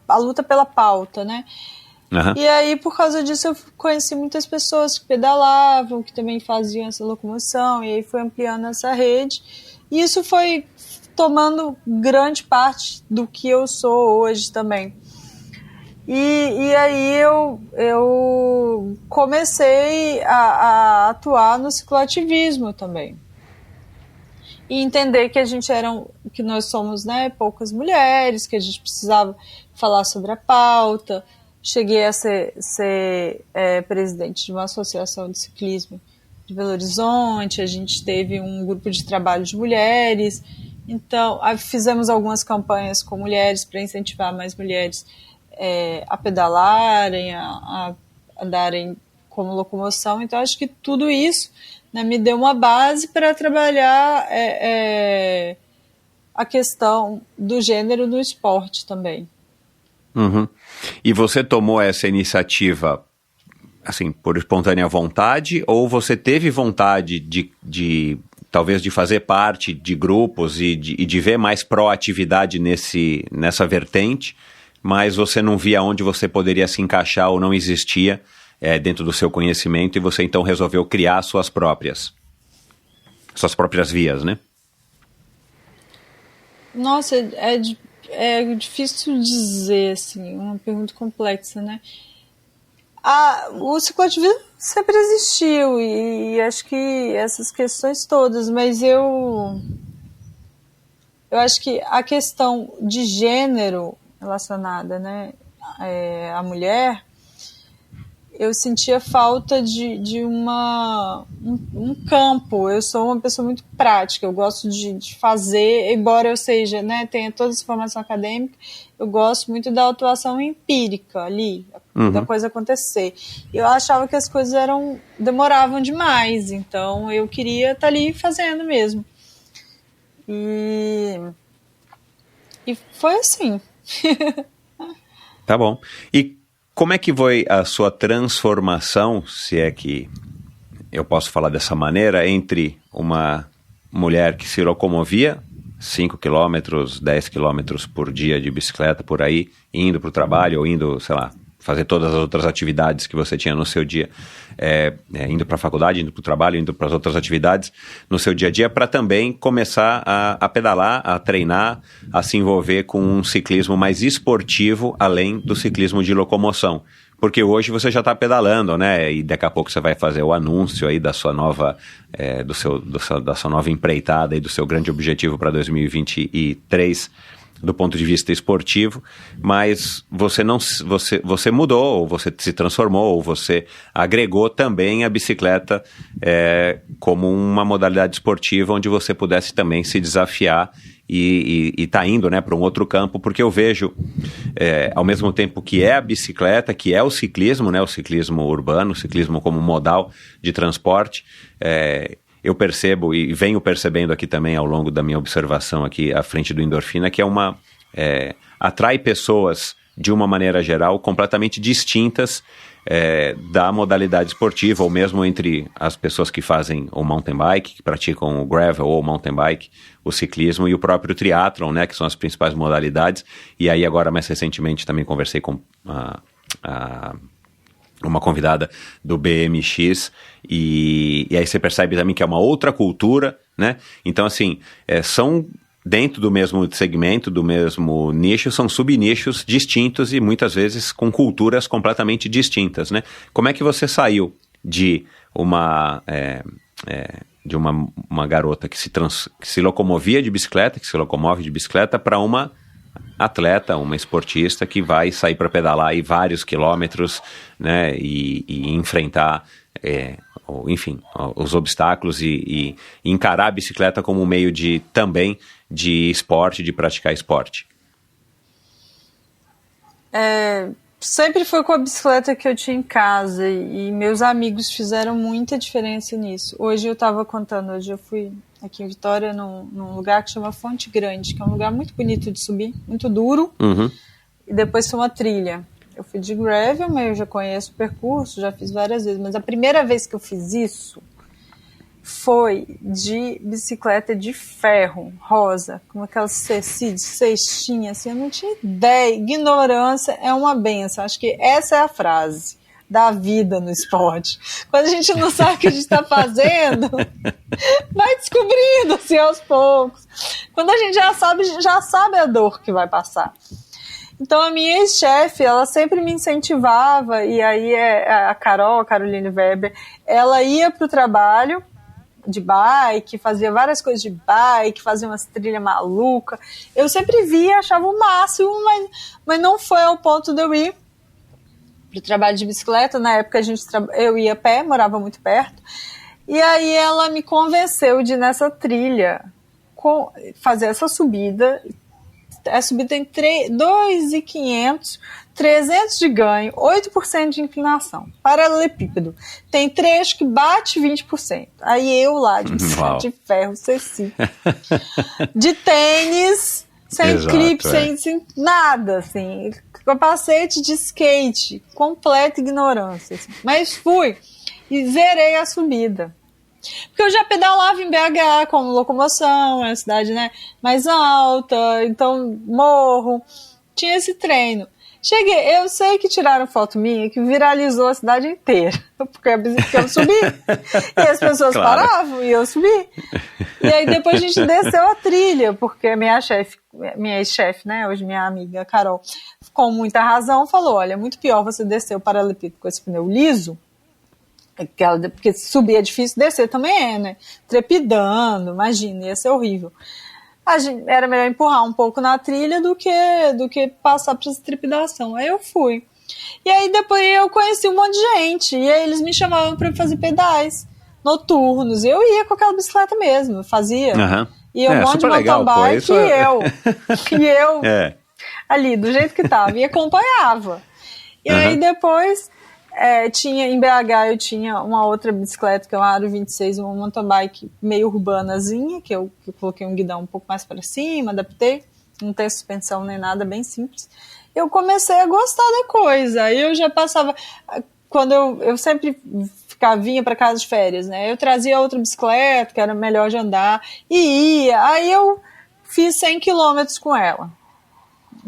A luta pela pauta, né? E aí, por causa disso, eu conheci muitas pessoas que pedalavam, que também faziam essa locomoção, e aí foi ampliando essa rede. E isso foi tomando grande parte do que eu sou hoje também. E aí eu comecei a atuar no cicloativismo também. E entender que que nós somos, né, poucas mulheres, que a gente precisava falar sobre a pauta. Cheguei a ser presidente de uma associação de ciclismo de Belo Horizonte, a gente teve um grupo de trabalho de mulheres, então fizemos algumas campanhas com mulheres para incentivar mais mulheres a pedalarem, a andarem como locomoção. Então acho que tudo isso, né, me deu uma base para trabalhar a questão do gênero no esporte também. Uhum. E você tomou essa iniciativa assim, por espontânea vontade, ou você teve vontade de talvez de fazer parte de grupos e de ver mais proatividade nessa vertente, mas você não via onde você poderia se encaixar ou não existia dentro do seu conhecimento, e você então resolveu criar suas próprias vias, né? Nossa, é difícil dizer, assim, uma pergunta complexa, né? O cicloativismo sempre existiu, e acho que essas questões todas, mas eu acho que a questão de gênero relacionada, né, à mulher, eu sentia falta de um campo. Eu sou uma pessoa muito prática, eu gosto de fazer, embora eu seja, né, tenha toda essa formação acadêmica, eu gosto muito da atuação empírica ali, da coisa acontecer. Eu achava que as coisas demoravam demais, então eu queria estar ali fazendo mesmo. E foi assim. Tá bom. E como é que foi a sua transformação, se é que eu posso falar dessa maneira, entre uma mulher que se locomovia 5 quilômetros, 10 quilômetros por dia de bicicleta por aí, indo para o trabalho ou indo, sei lá, fazer todas as outras atividades que você tinha no seu dia, indo para a faculdade, indo para o trabalho, indo para as outras atividades no seu dia a dia, para também começar a pedalar, a treinar, a se envolver com um ciclismo mais esportivo, além do ciclismo de locomoção. Porque hoje você já está pedalando, né? E daqui a pouco você vai fazer o anúncio aí da sua nova, da sua nova empreitada e do seu grande objetivo para 2023, do ponto de vista esportivo, mas você mudou, ou você se transformou, ou você agregou também a bicicleta como uma modalidade esportiva onde você pudesse também se desafiar e tá indo, né, para um outro campo, porque eu vejo, ao mesmo tempo que é a bicicleta, que é o ciclismo, né, o ciclismo urbano, o ciclismo como modal de transporte, eu percebo e venho percebendo aqui também ao longo da minha observação aqui à frente do Endorfina, que atrai pessoas de uma maneira geral completamente distintas da modalidade esportiva, ou mesmo entre as pessoas que fazem o mountain bike, que praticam o gravel ou o mountain bike, o ciclismo e o próprio triatlon, né, que são as principais modalidades. E aí agora mais recentemente também conversei com uma convidada do BMX, e aí você percebe também que é uma outra cultura, né? Então, assim, são dentro do mesmo segmento, do mesmo nicho, são subnichos distintos e muitas vezes com culturas completamente distintas, né? Como é que você saiu de uma garota que se locomovia de bicicleta, que se locomove de bicicleta, para uma atleta, uma esportista que vai sair para pedalar aí vários quilômetros, né, e enfrentar, enfim, os obstáculos e encarar a bicicleta como um meio também de esporte, de praticar esporte? Sempre foi com a bicicleta que eu tinha em casa, e meus amigos fizeram muita diferença nisso. Hoje eu fui aqui em Vitória, num lugar que chama Fonte Grande, que é um lugar muito bonito de subir, muito duro, e depois tem uma trilha. Eu fui de gravel, mas eu já conheço o percurso, já fiz várias vezes, mas a primeira vez que eu fiz isso foi de bicicleta de ferro, rosa, com aquelas cestinhas, assim, eu não tinha ideia. Ignorância é uma benção, acho que essa é a frase. da vida no esporte. Quando a gente não sabe o que a gente está fazendo, vai descobrindo assim aos poucos. Quando a gente já sabe a dor que vai passar. Então a minha ex-chefe, ela sempre me incentivava, e aí a Caroline Weber, ela ia para o trabalho de bike, fazia várias coisas de bike, fazia umas trilhas malucas. Eu sempre via, achava o máximo, mas não foi ao ponto de eu ir para o trabalho de bicicleta. Na época eu ia a pé, morava muito perto, e aí ela me convenceu de ir nessa trilha, fazer essa subida. A subida tem 2.500, 300 de ganho, 8% de inclinação. Paralelepípedo. Tem trecho que bate 20%. Aí eu lá, de ferro, ceci. De tênis, sem clipe, sem nada, assim. Capacete de skate, completa ignorância. Assim. Mas fui e zerei a subida. Porque eu já pedalava em BH como locomoção, é uma cidade, né, mais alta, então morro, tinha esse treino. Cheguei, eu sei que tiraram foto minha que viralizou a cidade inteira, porque eu subi, e as pessoas paravam e eu subi. E aí depois a gente desceu a trilha, porque minha ex-chefe, né, hoje minha amiga Carol, com muita razão, falou, olha, é muito pior você descer o paralelepípedo com esse pneu liso, porque subir é difícil, descer também é, né? Trepidando, imagina, ia ser horrível. Era melhor empurrar um pouco na trilha do que passar por essa trepidação. Aí eu fui. E aí depois eu conheci um monte de gente, e aí eles me chamavam para fazer pedais noturnos, e eu ia com aquela bicicleta mesmo, eu fazia. E um monte de mountain bike, e eu ali, do jeito que tava, e acompanhava. E aí depois... em BH eu tinha uma outra bicicleta, que é uma Aro 26, uma mountain bike meio urbanazinha, que eu coloquei um guidão um pouco mais para cima, adaptei, não tem suspensão nem nada, bem simples. Eu comecei a gostar da coisa, aí eu já passava, quando eu sempre vinha para casa de férias, né, eu trazia outra bicicleta, que era melhor de andar, e ia, aí eu fiz 100 km com ela,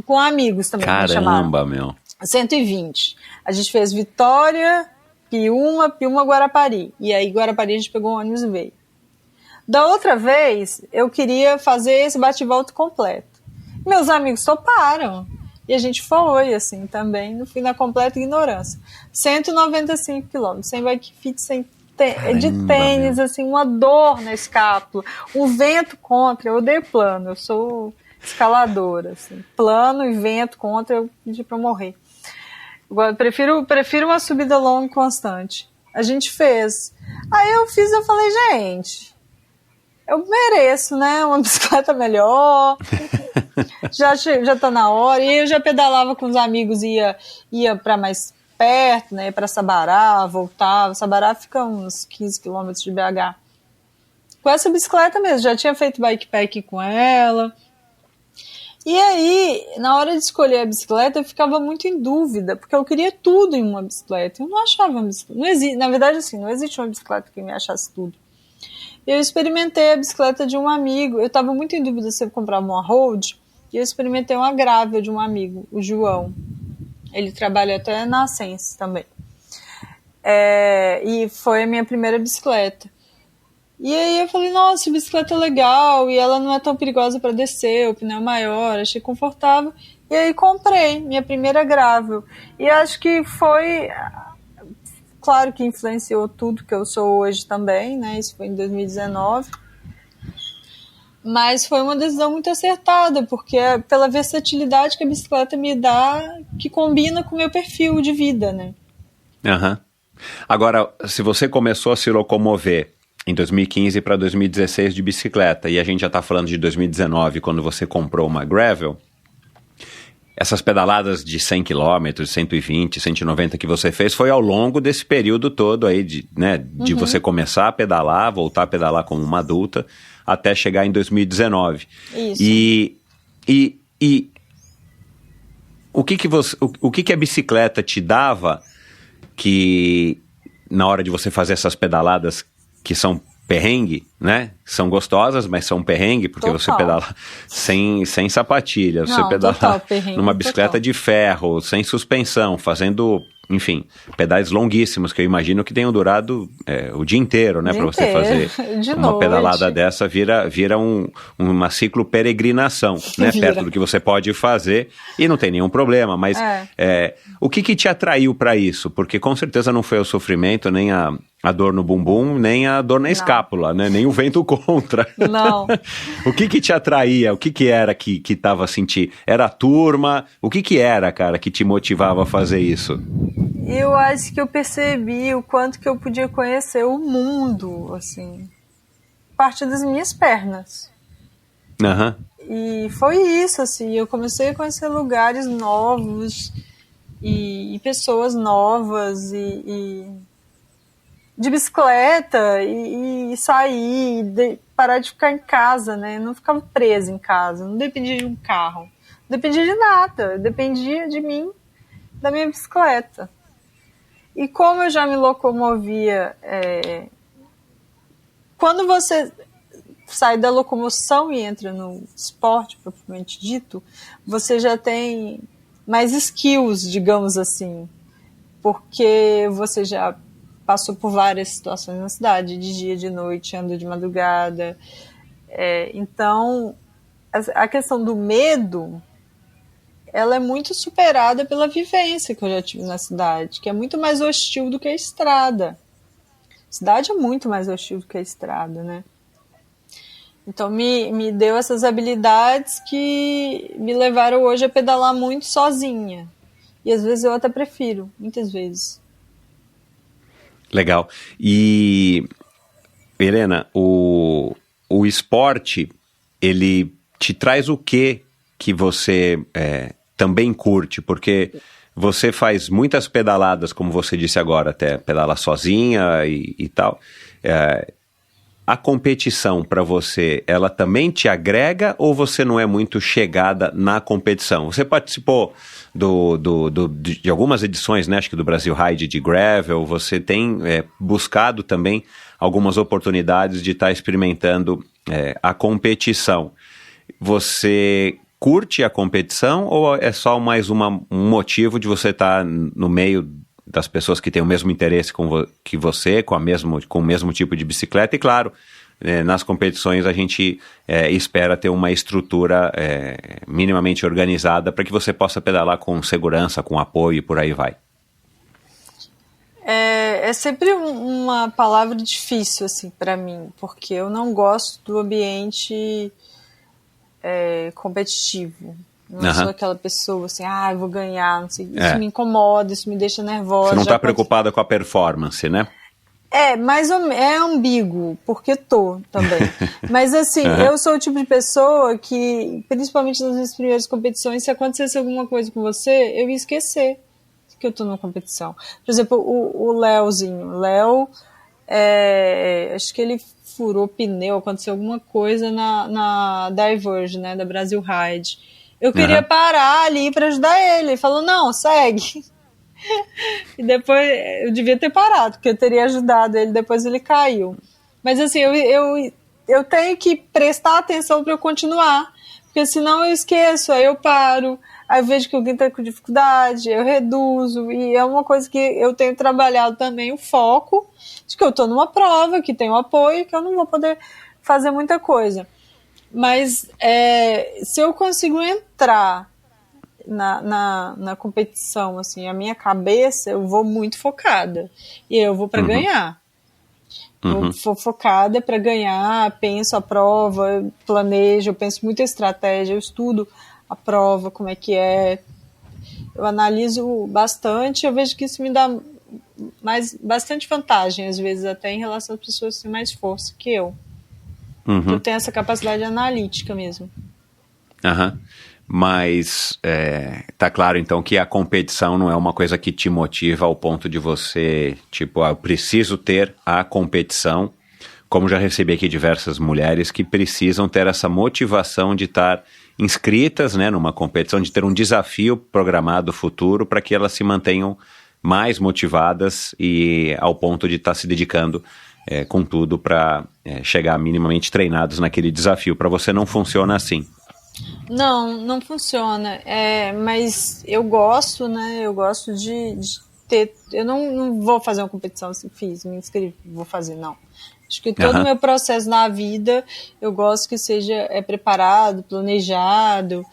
com amigos também. Caramba, meu. 120. A gente fez Vitória, Piúma, Guarapari. E aí, Guarapari, a gente pegou um ônibus e veio. Da outra vez, eu queria fazer esse bate-volta completo. Meus amigos toparam. E a gente foi, assim, também, no fim da completa ignorância. 195 quilômetros, sem bike fit, de tênis, assim, uma dor na escápula, um vento contra. Eu odeio plano, eu sou escaladora, assim. Plano e vento contra, eu pedi pra morrer. Eu prefiro uma subida longa e constante. A gente fez. Aí eu falei, gente, eu mereço, né? Uma bicicleta melhor. já tá na hora. E eu já pedalava com os amigos, ia para mais perto, né? Para Sabará, voltava. Sabará fica uns 15 quilômetros de BH. Com essa bicicleta mesmo, já tinha feito bikepack com ela. E aí, na hora de escolher a bicicleta, eu ficava muito em dúvida, porque eu queria tudo em uma bicicleta. Eu não achava uma bicicleta. Na verdade, assim, não existe uma bicicleta que me achasse tudo. Eu experimentei a bicicleta de um amigo. Eu estava muito em dúvida se eu comprava uma road, e eu experimentei uma Gravel de um amigo, o João. Ele trabalha até na Sense também. E foi a minha primeira bicicleta. E aí eu falei, nossa, a bicicleta é legal, e ela não é tão perigosa para descer, o pneu é maior, achei confortável. E aí comprei minha primeira Gravel. E acho que foi, claro que influenciou tudo que eu sou hoje também, né? Isso foi em 2019. Mas foi uma decisão muito acertada, porque é pela versatilidade que a bicicleta me dá, que combina com o meu perfil de vida, né? Agora, se você começou a se locomover em 2015 para 2016 de bicicleta, e a gente já está falando de 2019, quando você comprou uma Gravel, essas pedaladas de 100 km, 120, 190 que você fez, foi ao longo desse período todo aí, de você começar a pedalar, voltar a pedalar como uma adulta, até chegar em 2019. Isso. E o que a bicicleta te dava que, na hora de você fazer essas pedaladas que são perrengue, né? São gostosas, mas são um perrengue, porque Total. você pedala sem sapatilha, você Não, pedala total, perrengue, numa bicicleta total. de ferro, sem suspensão, fazendo, enfim, pedais longuíssimos, que eu imagino que tenham durado o dia inteiro, né? Para você fazer de uma noite. pedalada dessa, vira uma ciclo peregrinação, né? Vira. Perto do que você pode fazer, e não tem nenhum problema, mas o que te atraiu para isso? Porque com certeza não foi o sofrimento, nem a dor no bumbum, nem a dor na escápula, né? Nem o vento contra. Não. O que te atraía? O que era que tava sentindo? Era a turma? O que era, cara, que te motivava a fazer isso? Eu acho que eu percebi o quanto que eu podia conhecer o mundo, assim, a partir das minhas pernas. Aham. E foi isso, assim, eu comecei a conhecer lugares novos e pessoas novas e de bicicleta e sair, parar de ficar em casa, né? Não ficava presa em casa, não dependia de um carro, não dependia de nada, dependia de mim, da minha bicicleta. E como eu já me locomovia, quando você sai da locomoção e entra no esporte propriamente dito, você já tem mais skills, digamos assim, porque você já passou por várias situações na cidade, de dia, de noite, andou de madrugada. Então, a questão do medo, ela é muito superada pela vivência que eu já tive na cidade, que é muito mais hostil do que a estrada. A cidade é muito mais hostil do que a estrada, né? Então, me deu essas habilidades que me levaram hoje a pedalar muito sozinha. E às vezes eu até prefiro, muitas vezes. Legal. E, Helena, o esporte, ele te traz o que você também curte? Porque você faz muitas pedaladas, como você disse agora, até pedala sozinha e tal. A competição para você, ela também te agrega ou você não é muito chegada na competição? Você participou de algumas edições, né? Acho que do Brasil Ride de Gravel, você tem buscado também algumas oportunidades de estar experimentando a competição. Você curte a competição ou é só mais um motivo de você estar no meio das pessoas que têm o mesmo interesse que você, com o mesmo tipo de bicicleta? E claro, nas competições a gente espera ter uma estrutura minimamente organizada para que você possa pedalar com segurança, com apoio e por aí vai. É sempre uma palavra difícil assim, para mim, porque eu não gosto do ambiente competitivo. Não sou aquela pessoa assim, eu vou ganhar, não sei. Isso me incomoda, isso me deixa nervosa. Você não está preocupada com a performance, né? Mais ou menos, é ambíguo, porque tô também. Mas assim, eu sou o tipo de pessoa que, principalmente nas minhas primeiras competições, se acontecesse alguma coisa com você, eu ia esquecer que eu tô numa competição. Por exemplo, o Léozinho. Léo, acho que ele furou pneu, aconteceu alguma coisa na Diverge, né, da Brasil Ride. Eu queria parar ali para ajudar ele. Ele falou, não, segue. E depois eu devia ter parado, porque eu teria ajudado ele, depois ele caiu. Mas assim, eu tenho que prestar atenção para eu continuar, porque senão eu esqueço, aí eu paro, aí eu vejo que alguém está com dificuldade, eu reduzo, e é uma coisa que eu tenho trabalhado também, o foco de que eu estou numa prova, que tenho apoio, que eu não vou poder fazer muita coisa. Mas se eu consigo entrar na competição, assim, a minha cabeça, eu vou muito focada. E eu vou para ganhar. Eu vou focada para ganhar, penso a prova, planejo, eu penso muito em estratégia, eu estudo a prova, como é que é. Eu analiso bastante, eu vejo que isso me dá bastante vantagem, às vezes, até em relação às pessoas que têm mais força que eu. Eu tenho essa capacidade analítica mesmo. Mas tá claro então que a competição não é uma coisa que te motiva ao ponto de você, tipo, eu preciso ter a competição, como já recebi aqui diversas mulheres que precisam ter essa motivação de estar inscritas, né, numa competição, de ter um desafio programado futuro para que elas se mantenham mais motivadas e ao ponto de estar se dedicando com tudo para chegar minimamente treinados naquele desafio. Para você não funciona assim. Não funciona. Mas eu gosto, né? Eu gosto de ter. Eu não vou fazer uma competição assim, me inscrevi, vou fazer, não. Acho que todo o meu processo na vida, eu gosto que seja preparado, planejado.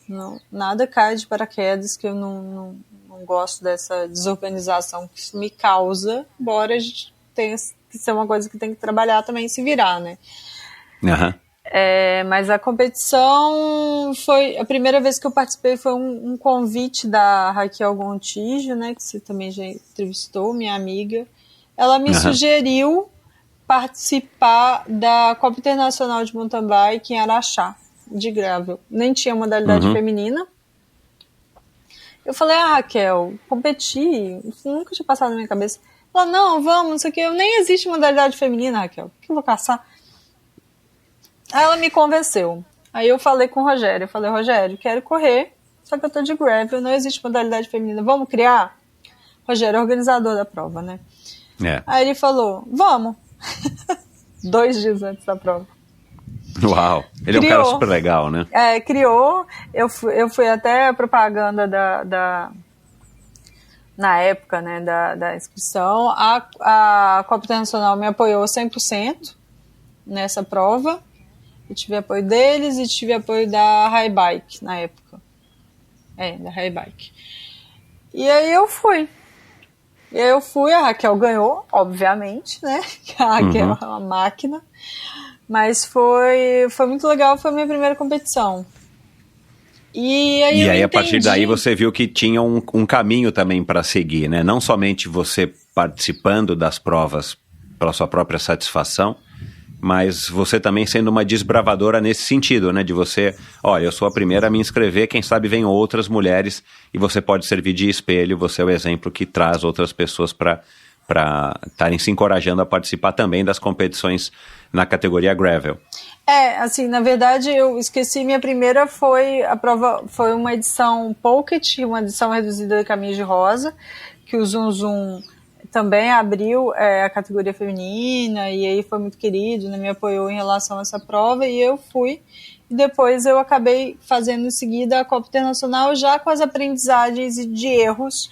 Não, nada cai de paraquedas, que eu não gosto dessa desorganização que isso me causa, embora a gente tenha que ser uma coisa que tem que trabalhar também e se virar, né? Mas a competição foi... A primeira vez que eu participei foi um convite da Raquel Gontijo, né, que você também já entrevistou, minha amiga. Ela me sugeriu participar da Copa Internacional de Mountain Bike em Araxá, de gravel. Nem tinha modalidade feminina. Eu falei, Raquel, competir, isso nunca tinha passado na minha cabeça. Ela, não, vamos, não sei o que, nem existe modalidade feminina, Raquel, por que eu vou caçar? Aí ela me convenceu. Aí eu falei com o Rogério, Rogério, quero correr, só que eu tô de gravel, não existe modalidade feminina, vamos criar? Rogério é organizador da prova, né? Aí ele falou, vamos. 2 dias antes da prova. Uau, ele é um cara super legal, né? Criou, eu fui até a propaganda na época, né, da inscrição. A Copa Internacional me apoiou 100% nessa prova. Eu tive apoio deles e tive apoio da High Bike na época. Da High Bike. E aí eu fui. A Raquel ganhou, obviamente, né? A Raquel é uma máquina. Mas foi muito legal, foi a minha primeira competição. E aí a partir daí você viu que tinha um caminho também para seguir, né? Não somente você participando das provas pela sua própria satisfação, mas você também sendo uma desbravadora nesse sentido, né? De você, olha, eu sou a primeira a me inscrever, quem sabe vem outras mulheres e você pode servir de espelho, você é o exemplo que traz outras pessoas para estarem se encorajando a participar também das competições na categoria gravel. Assim, na verdade eu esqueci, minha primeira a prova foi uma edição Pocket, uma edição reduzida de Caminhos de Rosa, que o Zum Zum também abriu a categoria feminina, e aí foi muito querido, né, me apoiou em relação a essa prova, e eu fui. E depois eu acabei fazendo em seguida a Copa Internacional, já com as aprendizagens e de erros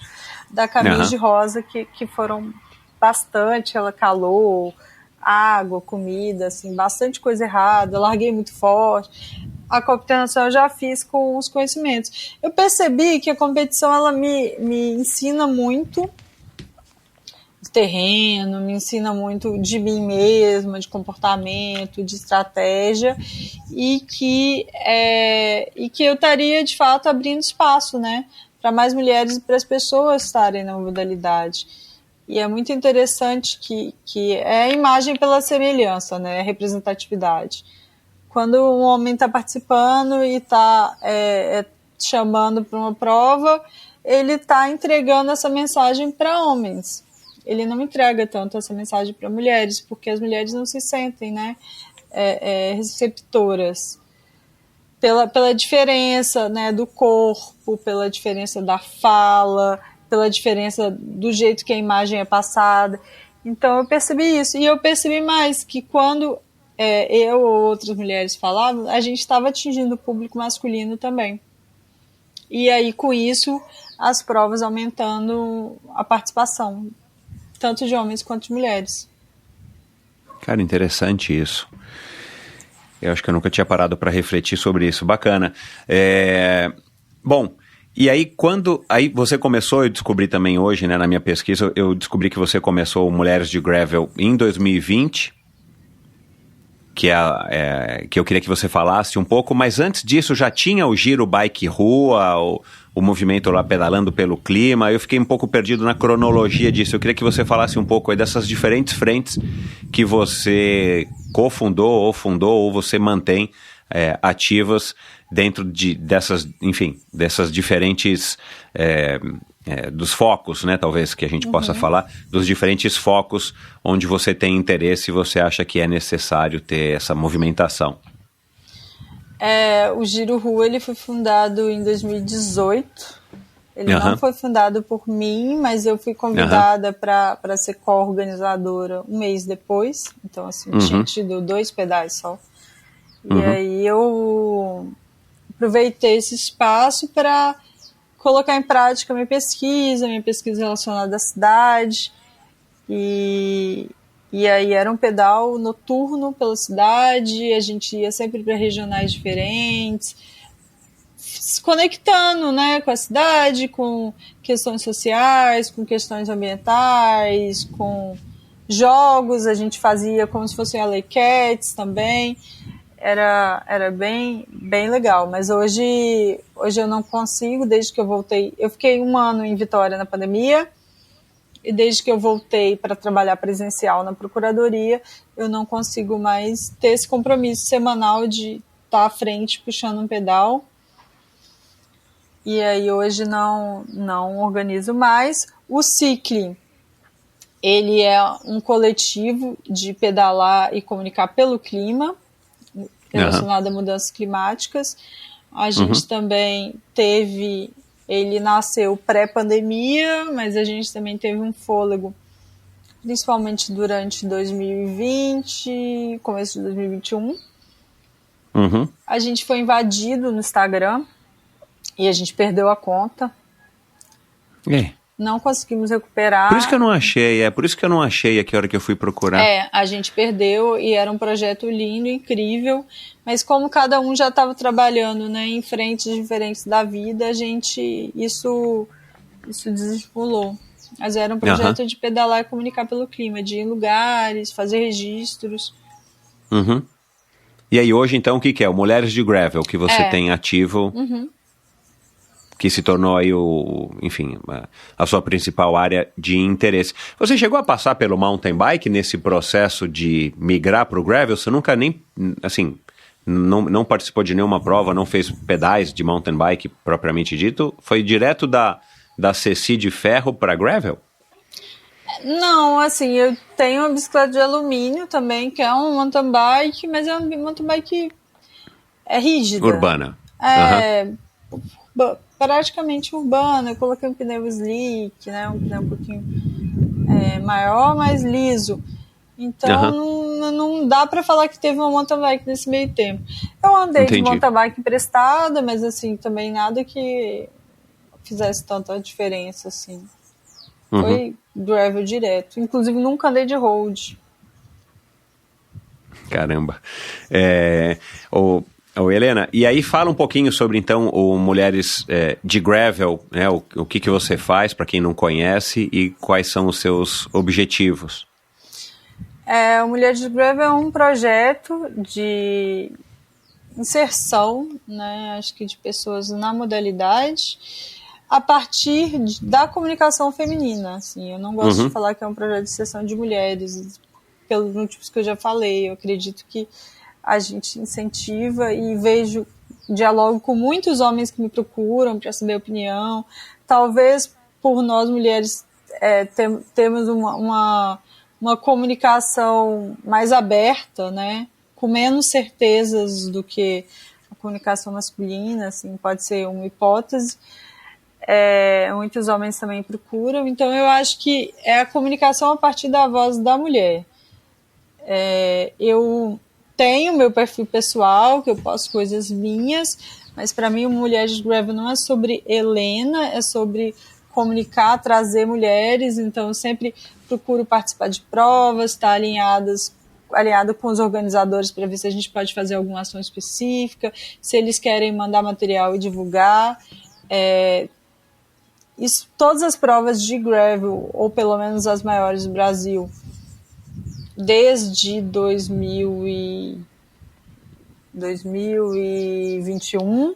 da Caminhos de Rosa, que foram bastante, calor, água, comida, assim, bastante coisa errada, eu larguei muito forte. A Copa Internacional eu já fiz com os conhecimentos. Eu percebi que a competição, ela me ensina muito de terreno, me ensina muito de mim mesma, de comportamento, de estratégia, e que eu estaria, de fato, abrindo espaço, né, para mais mulheres e para as pessoas estarem na modalidade. E é muito interessante que é a imagem pela semelhança, né, a representatividade. Quando um homem está participando e está chamando para uma prova, ele está entregando essa mensagem para homens. Ele não entrega tanto essa mensagem para mulheres, porque as mulheres não se sentem, né, receptoras. Pela diferença, né, do corpo, pela diferença da fala, pela diferença do jeito que a imagem é passada. Então eu percebi isso. E eu percebi mais que quando eu ou outras mulheres falavam, a gente estava atingindo o público masculino também. E aí, com isso, as provas aumentando a participação, tanto de homens quanto de mulheres. Cara, interessante isso. Eu acho que eu nunca tinha parado para refletir sobre isso. Bacana. Bom, e aí aí você começou, eu descobri também hoje, né, na minha pesquisa, eu descobri que você começou o Mulheres de Gravel em 2020, que eu queria que você falasse um pouco, mas antes disso já tinha o Giro Bike Rua, o movimento lá pedalando pelo clima. Eu fiquei um pouco perdido na cronologia disso. Eu queria que você falasse um pouco aí dessas diferentes frentes que você cofundou ou fundou ou você mantém ativas dentro dessas diferentes dos focos, né, talvez que a gente possa falar, dos diferentes focos onde você tem interesse e você acha que é necessário ter essa movimentação. O Giro Rua, ele foi fundado em 2018, Ele não foi fundado por mim, mas eu fui convidada para ser co-organizadora um mês depois. Então, assim, tinha tido 2 pedais só. E aí eu aproveitei esse espaço para colocar em prática minha pesquisa relacionada à cidade. E aí era um pedal noturno pela cidade, a gente ia sempre para regionais diferentes, se conectando, né, com a cidade, com questões sociais, com questões ambientais, com jogos, a gente fazia como se fossem LA Cats também, era bem legal, mas hoje eu não consigo, desde que eu voltei, eu fiquei 1 ano em Vitória na pandemia, e desde que eu voltei para trabalhar presencial na procuradoria, eu não consigo mais ter esse compromisso semanal de estar à frente puxando um pedal. E aí hoje não organizo mais. O Cicli, ele é um coletivo de pedalar e comunicar pelo clima, relacionado a mudanças climáticas. A gente também teve... Ele nasceu pré-pandemia, mas a gente também teve um fôlego, principalmente durante 2020, começo de 2021. A gente foi invadido no Instagram e a gente perdeu a conta. Não conseguimos recuperar. Por isso que eu não achei aqui a hora que eu fui procurar. A gente perdeu e era um projeto lindo, incrível, mas como cada um já estava trabalhando, né, em frentes diferentes da vida, isso desestimulou. Mas era um projeto de pedalar e comunicar pelo clima, de ir em lugares, fazer registros. E aí hoje então o que é? O Mulheres de Gravel que você tem ativo... que se tornou aí a sua principal área de interesse. Você chegou a passar pelo mountain bike nesse processo de migrar para o gravel? Você nunca nem, assim, não participou de nenhuma prova, não fez pedais de mountain bike propriamente dito? Foi direto da Ceci de ferro para gravel? Não, assim, eu tenho uma bicicleta de alumínio também, que é um mountain bike, mas é uma mountain bike rígida. Urbana. Praticamente urbana. Eu coloquei um pneu slick, né, um pneu um pouquinho maior, mais liso. Então não dá para falar que teve uma mountain bike nesse meio tempo. Eu andei de mountain bike emprestada, mas assim, também nada que fizesse tanta diferença assim. Foi gravel direto. Inclusive nunca andei de road. Caramba. Helena, e aí fala um pouquinho sobre, então, o Mulheres de Gravel, né, o que você faz, para quem não conhece, e quais são os seus objetivos. O Mulheres de Gravel é um projeto de inserção, né, acho que de pessoas na modalidade, a partir da comunicação feminina. Assim, eu não gosto de falar que é um projeto de inserção de mulheres, pelos motivos que eu já falei. Eu acredito que a gente incentiva e dialogo com muitos homens que me procuram para saber a opinião. Talvez por nós mulheres temos uma comunicação mais aberta, né, com menos certezas do que a comunicação masculina, assim, pode ser uma hipótese. Muitos homens também procuram, então eu acho que é a comunicação a partir da voz da mulher. Eu tenho meu perfil pessoal, que eu posto coisas minhas, mas para mim o Mulheres de Gravel não é sobre Helena, é sobre comunicar, trazer mulheres. Então eu sempre procuro participar de provas, estar alinhada com os organizadores para ver se a gente pode fazer alguma ação específica, se eles querem mandar material e divulgar. Todas as provas de gravel, ou pelo menos as maiores do Brasil, desde 2021,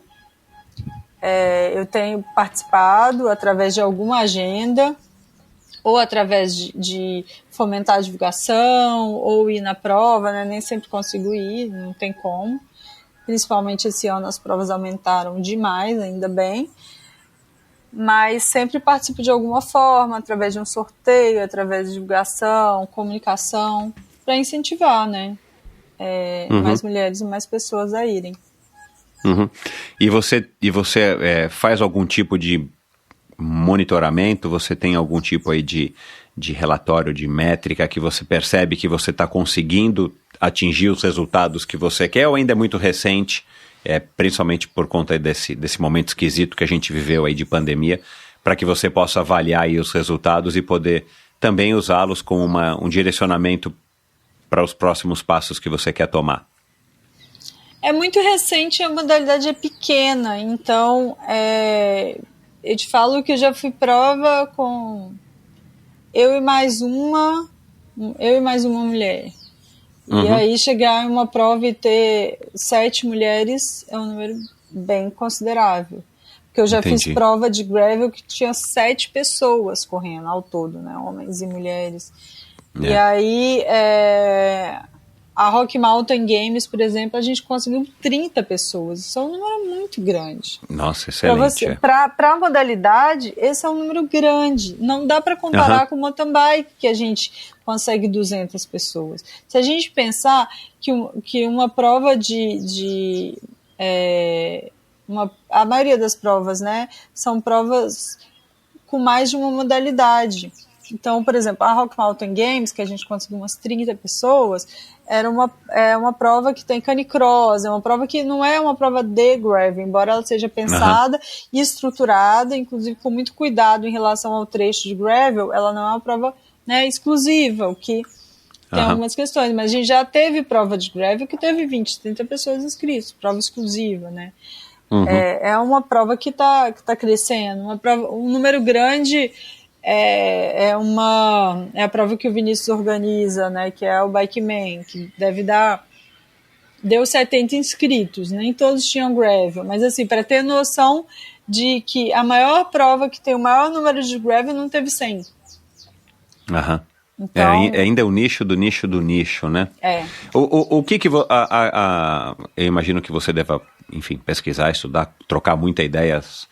eu tenho participado através de alguma agenda, ou através de fomentar a divulgação, ou ir na prova, né? Nem sempre consigo ir, não tem como. Principalmente esse ano as provas aumentaram demais, ainda bem. Mas sempre participo de alguma forma, através de um sorteio, através de divulgação, comunicação, para incentivar, né, mais mulheres e mais pessoas a irem. E você faz algum tipo de monitoramento? Você tem algum tipo aí de relatório, de métrica que você percebe que você está conseguindo atingir os resultados que você quer, ou ainda é muito recente, principalmente por conta desse momento esquisito que a gente viveu aí de pandemia, para que você possa avaliar aí os resultados e poder também usá-los como um direcionamento para os próximos passos que você quer tomar? É muito recente, a modalidade é pequena, então eu te falo que eu já fui prova com eu e mais uma mulher. E aí chegar em uma prova e ter 7 mulheres é um número bem considerável. Porque eu já fiz prova de gravel que tinha 7 pessoas correndo ao todo, né? Homens e mulheres. E aí, a Rock Mountain Games, por exemplo, a gente conseguiu 30 pessoas. Isso é um número muito grande. Nossa, excelente. Para a modalidade, esse é um número grande. Não dá para comparar com o mountain bike, que a gente consegue 200 pessoas. Se a gente pensar que uma prova a maioria das provas, né, são provas com mais de uma modalidade. Então, por exemplo, a Rock Mountain Games, que a gente conseguiu umas 30 pessoas, é uma prova que tem canicross, é uma prova que não é uma prova de gravel, embora ela seja pensada e estruturada, inclusive com muito cuidado em relação ao trecho de gravel, ela não é uma prova, né, exclusiva, o que tem algumas questões, mas a gente já teve prova de gravel que teve 20, 30 pessoas inscritas, prova exclusiva, né? É uma prova que tá crescendo, um número grande. É a prova que o Vinícius organiza, né, que é o Bikeman, que deu 70 inscritos, nem todos tinham gravel, mas assim, para ter noção de que a maior prova que tem o maior número de gravel não teve 100. Então, ainda é o nicho do nicho do nicho, né? O que eu imagino que você deva, enfim, pesquisar, estudar, trocar muitas ideias,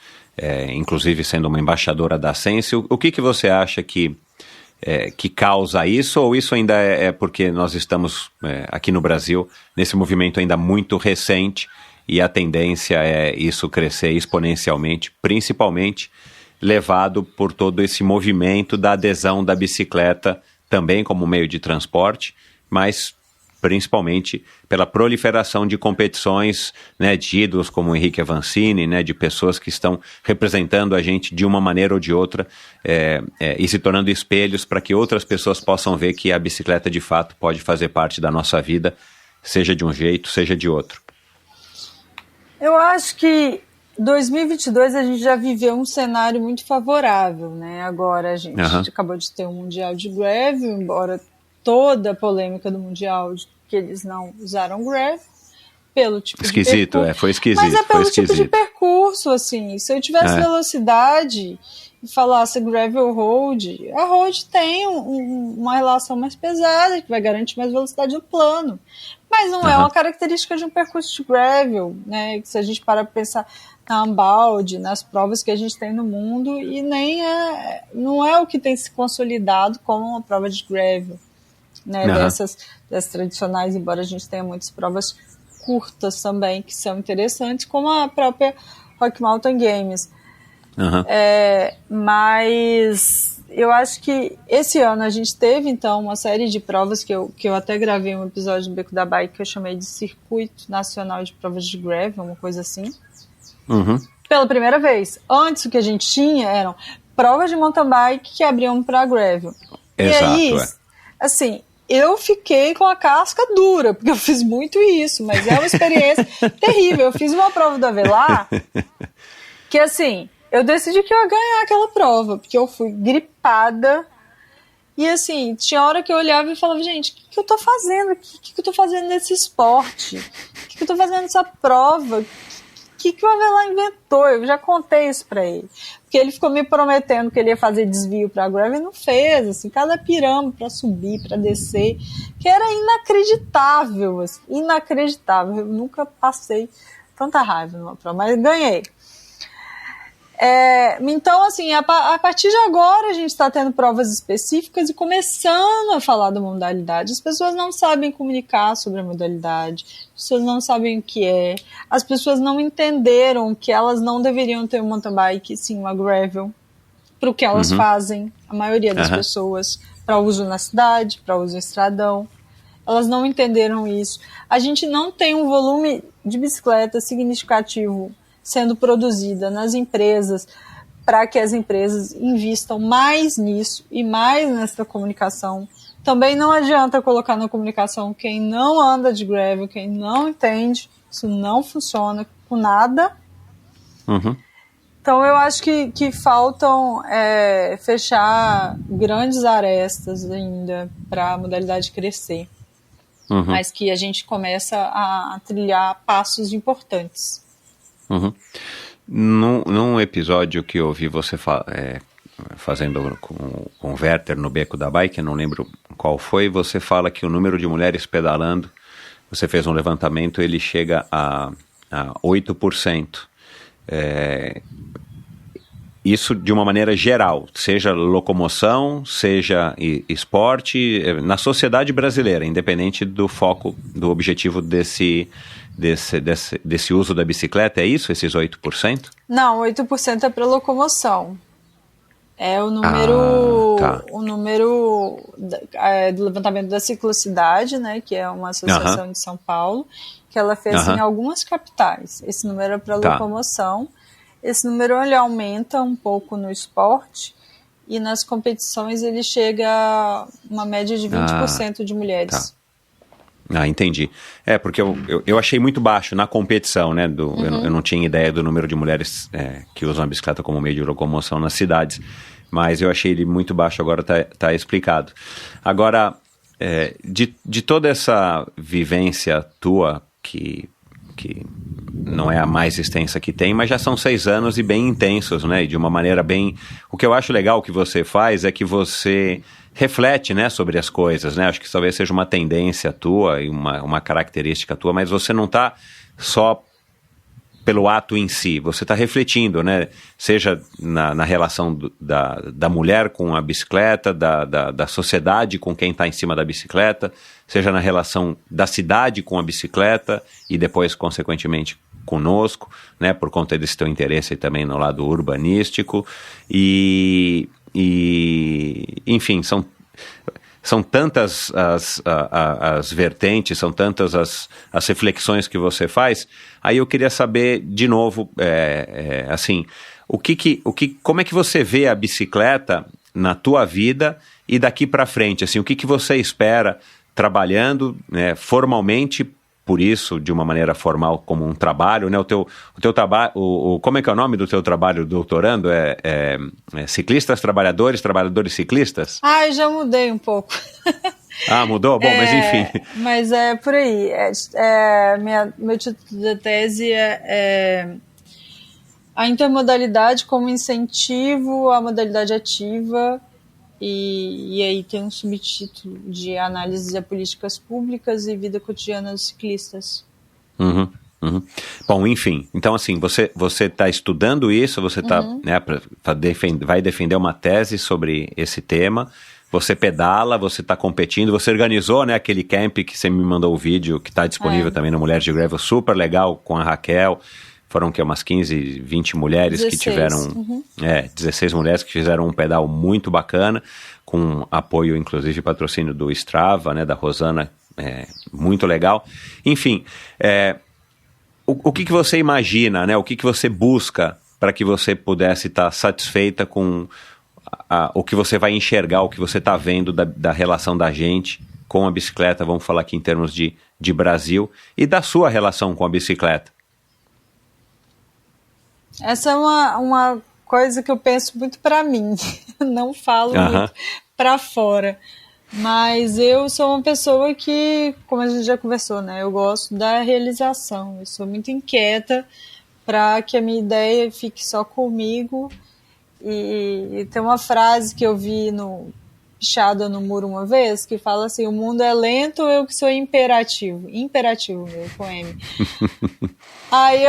inclusive sendo uma embaixadora da Sense. O que você acha que causa isso, ou isso ainda é porque nós estamos aqui no Brasil, nesse movimento ainda muito recente, e a tendência é isso crescer exponencialmente, principalmente levado por todo esse movimento da adesão da bicicleta também como meio de transporte, mas principalmente pela proliferação de competições, né, de ídolos como Henrique Avancini, né, de pessoas que estão representando a gente de uma maneira ou de outra, e se tornando espelhos para que outras pessoas possam ver que a bicicleta de fato pode fazer parte da nossa vida, seja de um jeito, seja de outro. Eu acho que 2022 a gente já viveu um cenário muito favorável, né? Agora a gente acabou de ter um Mundial de Gravel, embora toda a polêmica do Mundial de que eles não usaram gravel, pelo tipo de percurso. Foi esquisito. Mas pelo tipo de percurso, assim. Se eu tivesse velocidade e falasse gravel road, a road tem uma relação mais pesada, que vai garantir mais velocidade no plano. Mas não é uma característica de um percurso de gravel, né? Se a gente para pensar na Unbound, nas provas que a gente tem no mundo, e não é o que tem se consolidado como uma prova de gravel, né? Dessas tradicionais, embora a gente tenha muitas provas curtas também, que são interessantes, como a própria Rock Mountain Games. Mas eu acho que esse ano a gente teve, então, uma série de provas que eu até gravei um episódio do Beco da Bike que eu chamei de Circuito Nacional de Provas de Gravel, uma coisa assim. Pela primeira vez. Antes o que a gente tinha eram provas de mountain bike que abriam para gravel. Exato, e aí, assim, eu fiquei com a casca dura, porque eu fiz muito isso, mas é uma experiência terrível. Eu fiz uma prova do Avelar que, assim, eu decidi que eu ia ganhar aquela prova, porque eu fui gripada. E, assim, tinha hora que eu olhava e falava, gente, o que eu tô fazendo aqui? O que eu tô fazendo nesse esporte? O que eu tô fazendo nessa prova? O que o Avelar inventou? Eu já contei isso pra ele. Porque ele ficou me prometendo que ele ia fazer desvio pra gravel e não fez, assim, cada pirâmide pra subir, pra descer, que era inacreditável, assim, inacreditável. Eu nunca passei tanta raiva numa prova, mas ganhei. Então, assim, a partir de agora a gente está tendo provas específicas e começando a falar da modalidade. As pessoas não sabem comunicar sobre a modalidade, as pessoas não sabem o que é, as pessoas não entenderam que elas não deveriam ter um mountain bike, sim uma gravel, para o que elas fazem, a maioria das pessoas, para uso na cidade, para uso em estradão. Elas não entenderam isso. A gente não tem um volume de bicicleta significativo sendo produzida nas empresas para que as empresas invistam mais nisso e mais nessa comunicação. Também não adianta colocar na comunicação quem não anda de gravel, quem não entende. Isso não funciona com nada. Então eu acho que faltam fechar grandes arestas ainda para a modalidade crescer. Mas que a gente começa a trilhar passos importantes. Num episódio que eu ouvi você fazendo com o Werther no Beco da Bike, eu não lembro qual foi, você fala que o número de mulheres pedalando, você fez um levantamento, ele chega a 8%. Isso de uma maneira geral, seja locomoção, seja esporte, na sociedade brasileira, independente do foco, do objetivo desse uso da bicicleta, é isso, esses 8%? Não, 8% é para locomoção. É o número, o número do levantamento da Ciclocidade, né, que é uma associação de São Paulo, que ela fez em algumas capitais. Esse número é para locomoção. Esse número ele aumenta um pouco no esporte e nas competições ele chega a uma média de 20% de mulheres. Entendi. Porque eu achei muito baixo na competição, né? Eu não tinha ideia do número de mulheres que usam a bicicleta como meio de locomoção nas cidades, mas eu achei ele muito baixo, agora tá explicado. Agora, de toda essa vivência tua, que não é a mais extensa que tem, mas já são 6 anos e bem intensos, né? E de uma maneira bem... O que eu acho legal que você faz é que você reflete, né, sobre as coisas, né? Acho que talvez seja uma tendência tua e uma característica tua, mas você não está só pelo ato em si, você está refletindo, né? Seja na relação da mulher com a bicicleta, da sociedade com quem está em cima da bicicleta, seja na relação da cidade com a bicicleta e depois, consequentemente, conosco, né? Por conta desse teu interesse também no lado urbanístico e enfim, são tantas as vertentes, são tantas as reflexões que você faz. Aí eu queria saber, de novo, assim, como é que você vê a bicicleta na tua vida e daqui para frente? Assim, o que você espera trabalhando, né, formalmente, por isso, de uma maneira formal, como um trabalho, né? O teu trabalho, como é que é o nome do teu trabalho, doutorando? Ciclistas, trabalhadores ciclistas? Eu já mudei um pouco. Mudou? Bom, mas enfim. Mas é por aí. Meu título da tese é a intermodalidade como incentivo à modalidade ativa. E aí tem um subtítulo de análise de políticas públicas e vida cotidiana dos ciclistas. Bom, enfim, então assim, você está estudando isso, você está, né, vai defender uma tese sobre esse tema, você pedala, você está competindo, você organizou, né, aquele camp que você me mandou o vídeo, que está disponível também no Mulheres de Gravel, super legal, com a Raquel. Foram umas 15, 20 mulheres 16. Que tiveram... 16 mulheres que fizeram um pedal muito bacana, com apoio, inclusive, e patrocínio do Strava, né, da Rosana, muito legal. Enfim, o que você imagina, né, o que você busca para que você pudesse estar satisfeita com o que você vai enxergar, o que você está vendo da relação da gente com a bicicleta, vamos falar aqui em termos de Brasil, e da sua relação com a bicicleta? Essa é uma coisa que eu penso muito para mim, não falo muito para fora, mas eu sou uma pessoa que, como a gente já conversou, né, eu gosto da realização, eu sou muito inquieta para que a minha ideia fique só comigo, e tem uma frase que eu vi pichada no muro uma vez, que fala assim: o mundo é lento, eu que sou imperativo meu, com M. Aí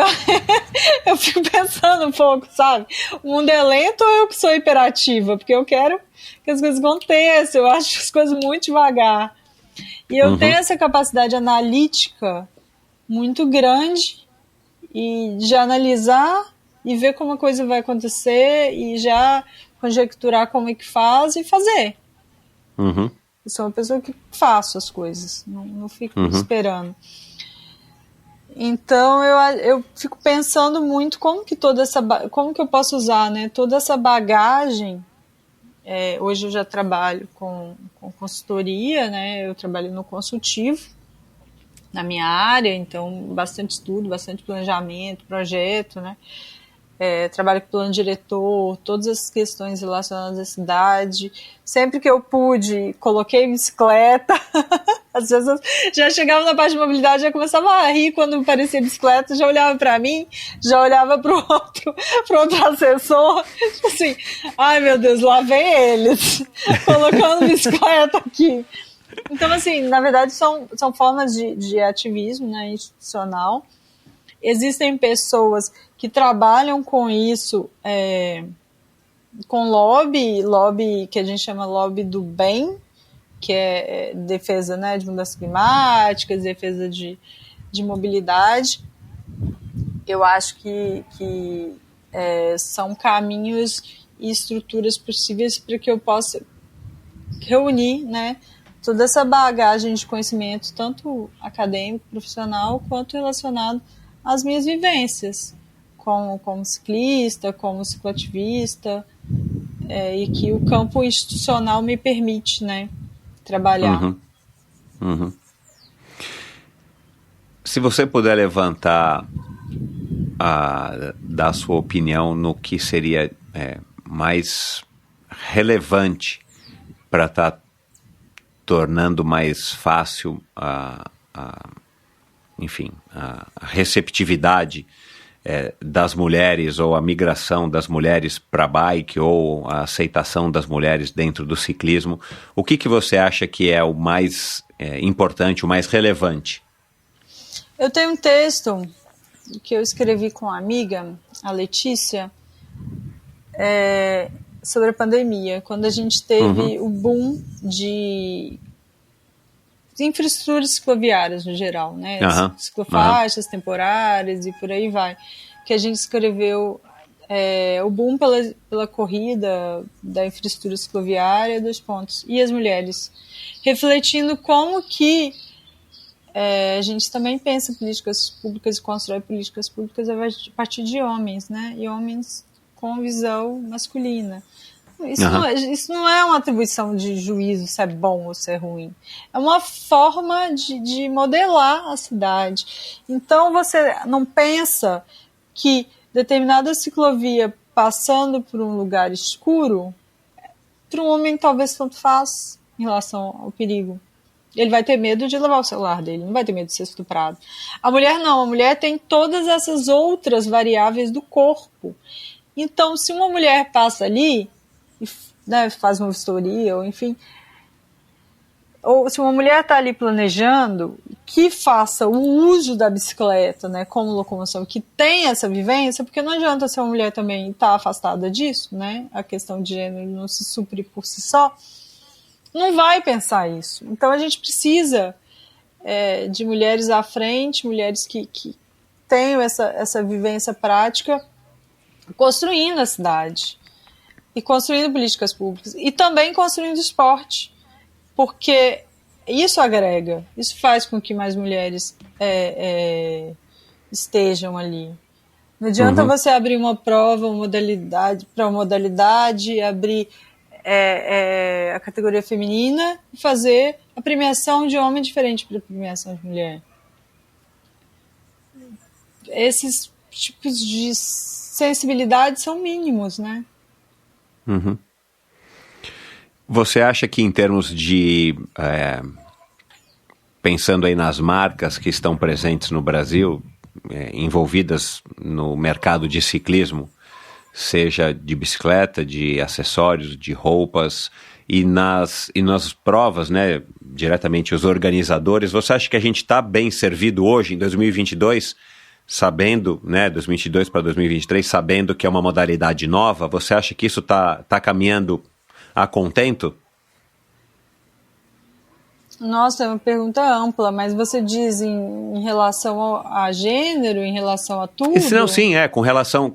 eu fico pensando um pouco, sabe? O mundo é lento ou eu que sou imperativa? Porque eu quero que as coisas aconteçam, eu acho as coisas muito devagar. E eu tenho essa capacidade analítica muito grande e de analisar e ver como a coisa vai acontecer e já conjecturar como é que faz e fazer. Uhum. Eu sou uma pessoa que faço as coisas, não fico esperando. Então eu fico pensando muito como que eu posso usar, né, toda essa bagagem. Hoje eu já trabalho com consultoria, né, eu trabalho no consultivo, na minha área, então bastante estudo, bastante planejamento, projeto, né, trabalho com plano diretor, todas as questões relacionadas à cidade. Sempre que eu pude, coloquei bicicleta. Às vezes eu já chegava na parte de mobilidade, já começava a rir quando aparecia bicicleta, já olhava para mim, já olhava para o outro assessor, tipo assim, ai meu Deus, lá vem eles, colocando bicicleta aqui. Então, assim, na verdade são formas de ativismo, né, institucional. Existem pessoas que trabalham com isso, com lobby que a gente chama lobby do bem, que é defesa, né, de mudanças climáticas, defesa de mobilidade. Eu acho que são caminhos e estruturas possíveis para que eu possa reunir, né, toda essa bagagem de conhecimento, tanto acadêmico, profissional, quanto relacionado às minhas vivências, como ciclista, como cicloativista, e que o campo institucional me permite, né, trabalhar. Se você puder levantar da sua opinião no que seria mais relevante para estar tornando mais fácil a receptividade das mulheres, ou a migração das mulheres para a bike, ou a aceitação das mulheres dentro do ciclismo, o que você acha que é o mais importante, o mais relevante? Eu tenho um texto que eu escrevi com uma amiga, a Letícia, sobre a pandemia, quando a gente teve o boom de infraestruturas cicloviárias no geral, né? Ciclofaixas temporárias e por aí vai. Que a gente escreveu o boom pela corrida da infraestrutura cicloviária, e as mulheres. Refletindo como que a gente também pensa políticas públicas e constrói políticas públicas a partir de homens, né? E homens com visão masculina. Isso não é uma atribuição de juízo se é bom ou se é ruim. É uma forma de modelar a cidade. Então você não pensa que determinada ciclovia passando por um lugar escuro, para um homem talvez tanto faz em relação ao perigo. Ele vai ter medo de levar o celular dele, não vai ter medo de ser estuprado. A mulher não, a mulher tem todas essas outras variáveis do corpo. Então, se uma mulher passa ali, né, faz uma vistoria, ou enfim, ou se uma mulher está ali planejando, que faça o uso da bicicleta, né, como locomoção, que tem essa vivência, porque não adianta se uma mulher também estar afastada disso, né, a questão de gênero não se supre por si só, não vai pensar isso. Então a gente precisa de mulheres à frente, mulheres que tenham essa vivência prática, construindo a cidade e construindo políticas públicas e também construindo esporte, porque isso agrega, isso faz com que mais mulheres estejam ali. Não adianta você abrir uma prova, uma modalidade, abrir a categoria feminina e fazer a premiação de homem diferente para a premiação de mulher. Esses tipos de sensibilidade são mínimos, né? Você acha que em termos de pensando aí nas marcas que estão presentes no Brasil, envolvidas no mercado de ciclismo, seja de bicicleta, de acessórios, de roupas, e nas provas, né, diretamente os organizadores, você acha que a gente está bem servido hoje, em 2022, sabendo, né, 2022 para 2023, sabendo que é uma modalidade nova? Você acha que isso tá caminhando a contento? Nossa, é uma pergunta ampla, mas você diz em relação a gênero, em relação a tudo? Não, sim, com relação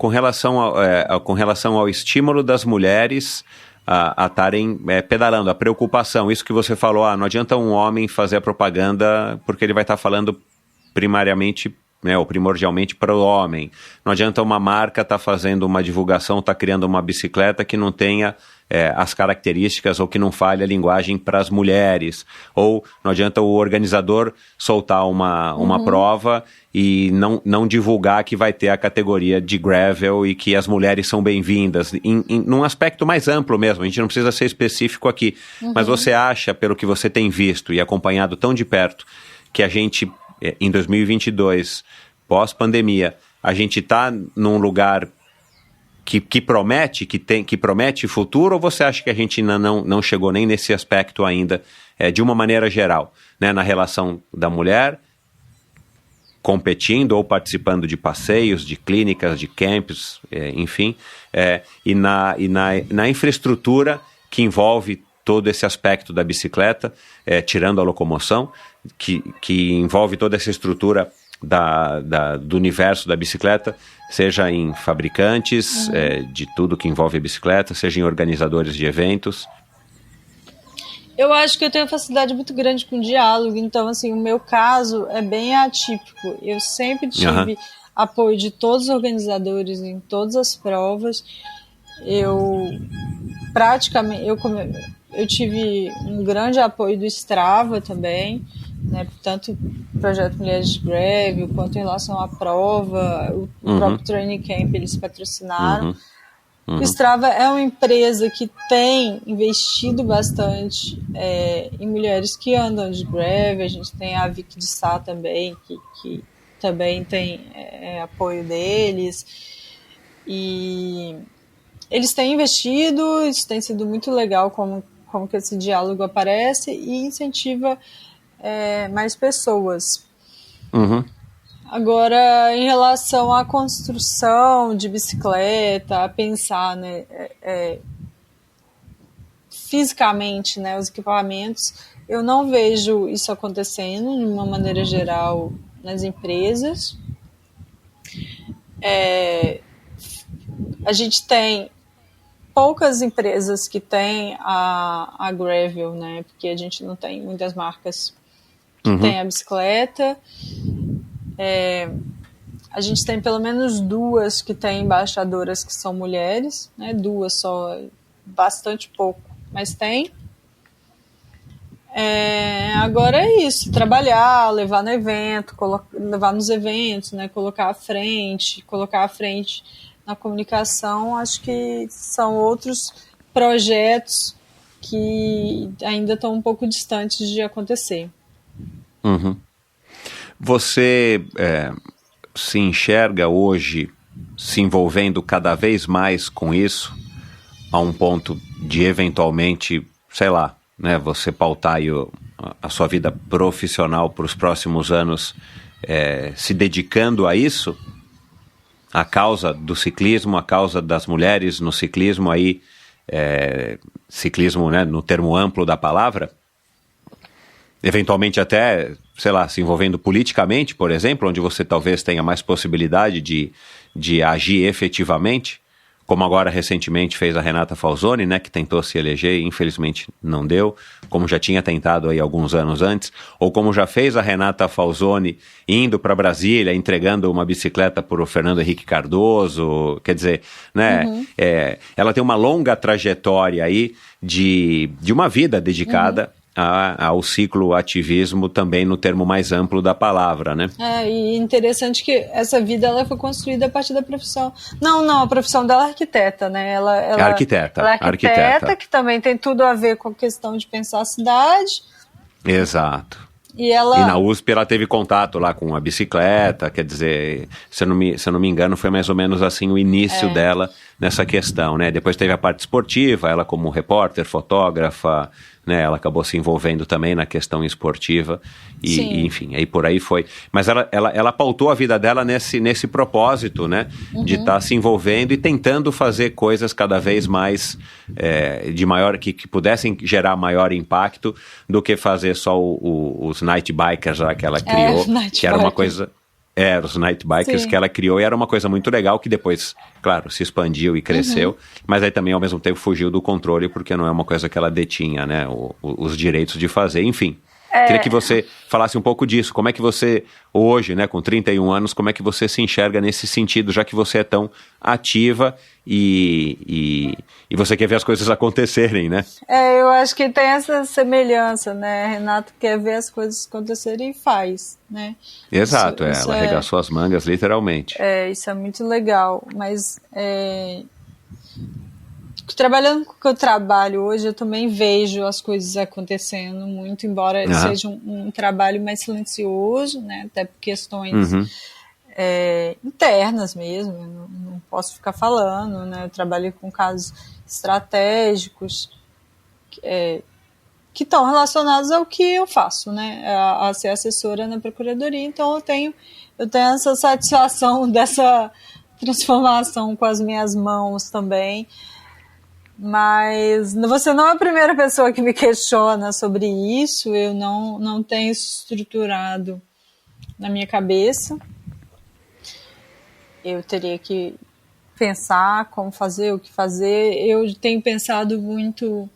ao estímulo das mulheres a estarem pedalando, a preocupação, isso que você falou, não adianta um homem fazer a propaganda porque ele vai estar falando primariamente, ou primordialmente para o homem. Não adianta uma marca estar fazendo uma divulgação, estar criando uma bicicleta que não tenha as características ou que não fale a linguagem para as mulheres. Ou não adianta o organizador soltar uma prova e não divulgar que vai ter a categoria de gravel e que as mulheres são bem-vindas. Num aspecto mais amplo mesmo, a gente não precisa ser específico aqui. Mas você acha, pelo que você tem visto e acompanhado tão de perto, que a gente, em 2022, pós-pandemia, a gente está num lugar que promete futuro, ou você acha que a gente ainda não chegou nem nesse aspecto ainda, de uma maneira geral, né, na relação da mulher competindo ou participando de passeios, de clínicas, de camps, enfim, e na infraestrutura que envolve todo esse aspecto da bicicleta, tirando a locomoção, que envolve toda essa estrutura do universo da bicicleta, seja em fabricantes de tudo que envolve a bicicleta, seja em organizadores de eventos? Eu acho que eu tenho uma facilidade muito grande com diálogo, então, assim, o meu caso é bem atípico. Eu sempre tive apoio de todos os organizadores em todas as provas. Eu tive um grande apoio do Strava também, né, tanto o projeto Mulheres de Gravel, quanto em relação à prova, o próprio Training Camp eles patrocinaram. O Strava é uma empresa que tem investido bastante em mulheres que andam de gravel. A gente tem a Vicky de Sá também, que também tem apoio deles. E eles têm investido, isso tem sido muito legal como que esse diálogo aparece e incentiva mais pessoas. Agora, em relação à construção de bicicleta, a pensar, né, fisicamente, né, os equipamentos, eu não vejo isso acontecendo de uma maneira geral nas empresas. A gente tem poucas empresas que têm a gravel, né, porque a gente não tem muitas marcas que têm a bicicleta. A gente tem pelo menos 2 que têm embaixadoras que são mulheres, né? 2 só, bastante pouco, mas tem. Agora é isso, trabalhar, levar no evento, levar nos eventos, né? Colocar à frente na comunicação. Acho que são outros projetos que ainda estão um pouco distantes de acontecer. Você se enxerga hoje se envolvendo cada vez mais com isso, a um ponto de eventualmente, sei lá, né, você pautar aí a sua vida profissional para os próximos anos, se dedicando a isso? A causa do ciclismo, a causa das mulheres no ciclismo, aí, ciclismo, né, no termo amplo da palavra? Eventualmente até, sei lá, se envolvendo politicamente, por exemplo, onde você talvez tenha mais possibilidade de agir efetivamente, como agora recentemente fez a Renata Falzoni, né, que tentou se eleger e infelizmente não deu, como já tinha tentado aí alguns anos antes, ou como já fez a Renata Falzoni indo para Brasília, entregando uma bicicleta para o Fernando Henrique Cardoso, quer dizer, né, ela tem uma longa trajetória aí de uma vida dedicada ao ciclo ativismo, também no termo mais amplo da palavra, né? E interessante que essa vida ela foi construída a partir da profissão. Não, a profissão dela é arquiteta, né? Ela é arquiteta, que também tem tudo a ver com a questão de pensar a cidade. Exato. E na USP ela teve contato lá com a bicicleta, quer dizer, se eu não me engano, foi mais ou menos assim o início dela nessa questão, né? Depois teve a parte esportiva, ela como repórter, fotógrafa, né? Ela acabou se envolvendo também na questão esportiva e enfim, aí por aí foi. Mas ela pautou a vida dela nesse propósito, né? De estar se envolvendo e tentando fazer coisas cada vez mais de maior, que pudessem gerar maior impacto do que fazer só os night bikers lá que ela criou, que era uma coisa... os night bikers que ela criou, e era uma coisa muito legal que depois, claro, se expandiu e cresceu, mas aí também ao mesmo tempo fugiu do controle, porque não é uma coisa que ela detinha, né, os direitos de fazer, enfim. Queria que você falasse um pouco disso, como é que você hoje, né, com 31 anos, como é que você se enxerga nesse sentido, já que você é tão ativa e você quer ver as coisas acontecerem, né? Eu acho que tem essa semelhança, né? Renato quer ver as coisas acontecerem e faz, né? Exato, ela arregaçou as mangas, literalmente. Isso é muito legal, mas trabalhando com o que eu trabalho hoje, eu também vejo as coisas acontecendo muito, embora seja um trabalho mais silencioso, né? Até por questões internas mesmo, eu não posso ficar falando, né? Eu trabalho com casos estratégicos que estão relacionados ao que eu faço, né? A ser assessora na Procuradoria, então eu tenho essa satisfação dessa transformação com as minhas mãos também. Mas você não é a primeira pessoa que me questiona sobre isso, eu não tenho estruturado na minha cabeça. Eu teria que pensar como fazer, o que fazer. Eu tenho pensado muito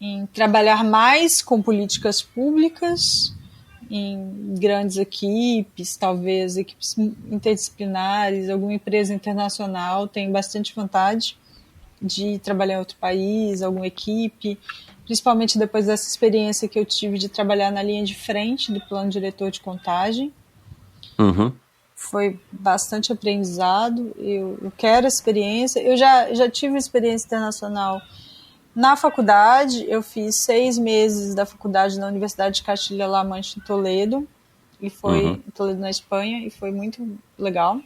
em trabalhar mais com políticas públicas, em grandes equipes, talvez equipes interdisciplinares, alguma empresa internacional, tenho bastante vontade de trabalhar em outro país, alguma equipe, principalmente depois dessa experiência que eu tive de trabalhar na linha de frente do plano diretor de contagem. Foi bastante aprendizado, eu quero experiência, eu já tive experiência internacional na faculdade, eu fiz 6 meses da faculdade na Universidade de Castilha-La Mancha em Toledo, e foi em Toledo, na Espanha, e foi muito legal,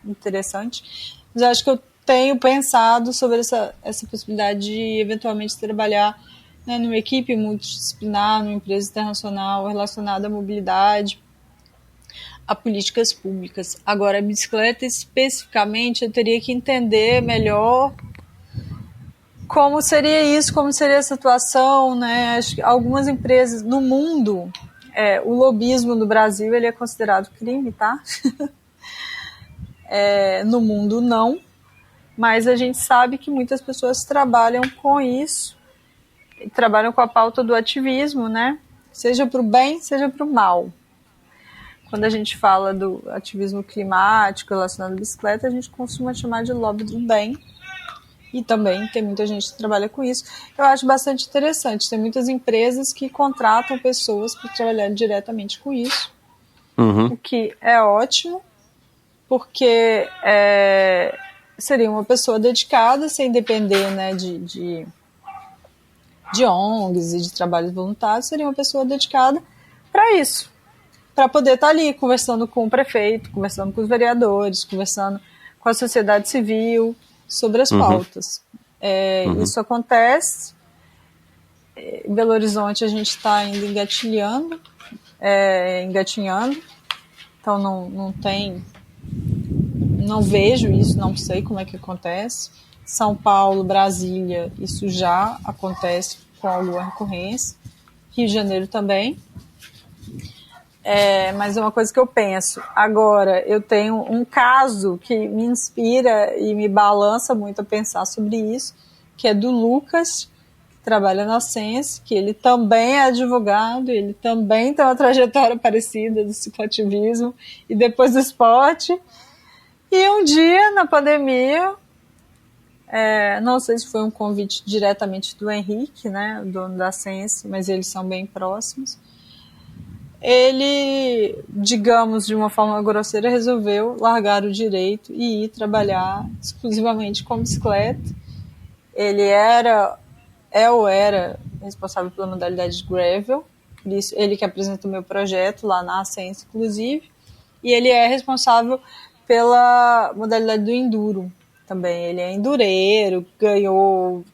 interessante, mas eu acho que eu tenho pensado sobre essa possibilidade de eventualmente trabalhar, né, numa equipe multidisciplinar, numa empresa internacional relacionada à mobilidade, a políticas públicas. Agora, a bicicleta especificamente, eu teria que entender melhor como seria isso, como seria a situação, né? Acho que algumas empresas no mundo, o lobismo no Brasil ele é considerado crime, tá? No mundo não. Mas a gente sabe que muitas pessoas trabalham com isso, trabalham com a pauta do ativismo, né? Seja para o bem, seja para o mal. Quando a gente fala do ativismo climático relacionado à bicicleta, a gente costuma chamar de lobby do bem. E também tem muita gente que trabalha com isso. Eu acho bastante interessante. Tem muitas empresas que contratam pessoas para trabalhar diretamente com isso, o que é ótimo, porque seria uma pessoa dedicada, sem depender, né, de ONGs e de trabalhos voluntários, seria uma pessoa dedicada para isso, para poder estar ali conversando com o prefeito, conversando com os vereadores, conversando com a sociedade civil sobre as pautas. Isso acontece. Em Belo Horizonte a gente está ainda engatinhando, então não vejo isso, não sei como é que acontece. São Paulo, Brasília, isso já acontece com alguma recorrência. Rio de Janeiro também. Mas é uma coisa que eu penso. Agora, eu tenho um caso que me inspira e me balança muito a pensar sobre isso, que é do Lucas, que trabalha na Sense, que ele também é advogado, ele também tem uma trajetória parecida do cicloativismo e depois do esporte. E um dia, na pandemia, não sei se foi um convite diretamente do Henrique, né, o dono da Sense, mas eles são bem próximos, ele, digamos de uma forma grosseira, resolveu largar o direito e ir trabalhar exclusivamente com bicicleta. Ele era responsável pela modalidade de gravel, por isso ele que apresenta o meu projeto lá na Sense, inclusive, e ele é responsável pela modalidade do enduro também. Ele é endureiro,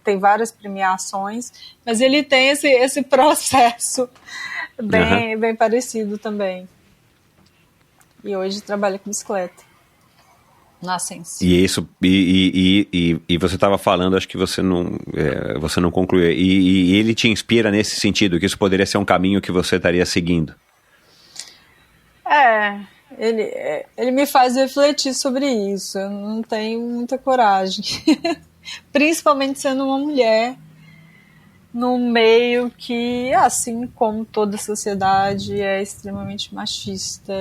tem várias premiações, mas ele tem esse processo bem parecido também. E hoje trabalha com bicicleta. Na Sense. E isso, e você estava falando, acho que você não concluiu, e ele te inspira nesse sentido, que isso poderia ser um caminho que você estaria seguindo. Ele me faz refletir sobre isso. Eu não tenho muita coragem. Principalmente sendo uma mulher num meio que, assim como toda a sociedade, é extremamente machista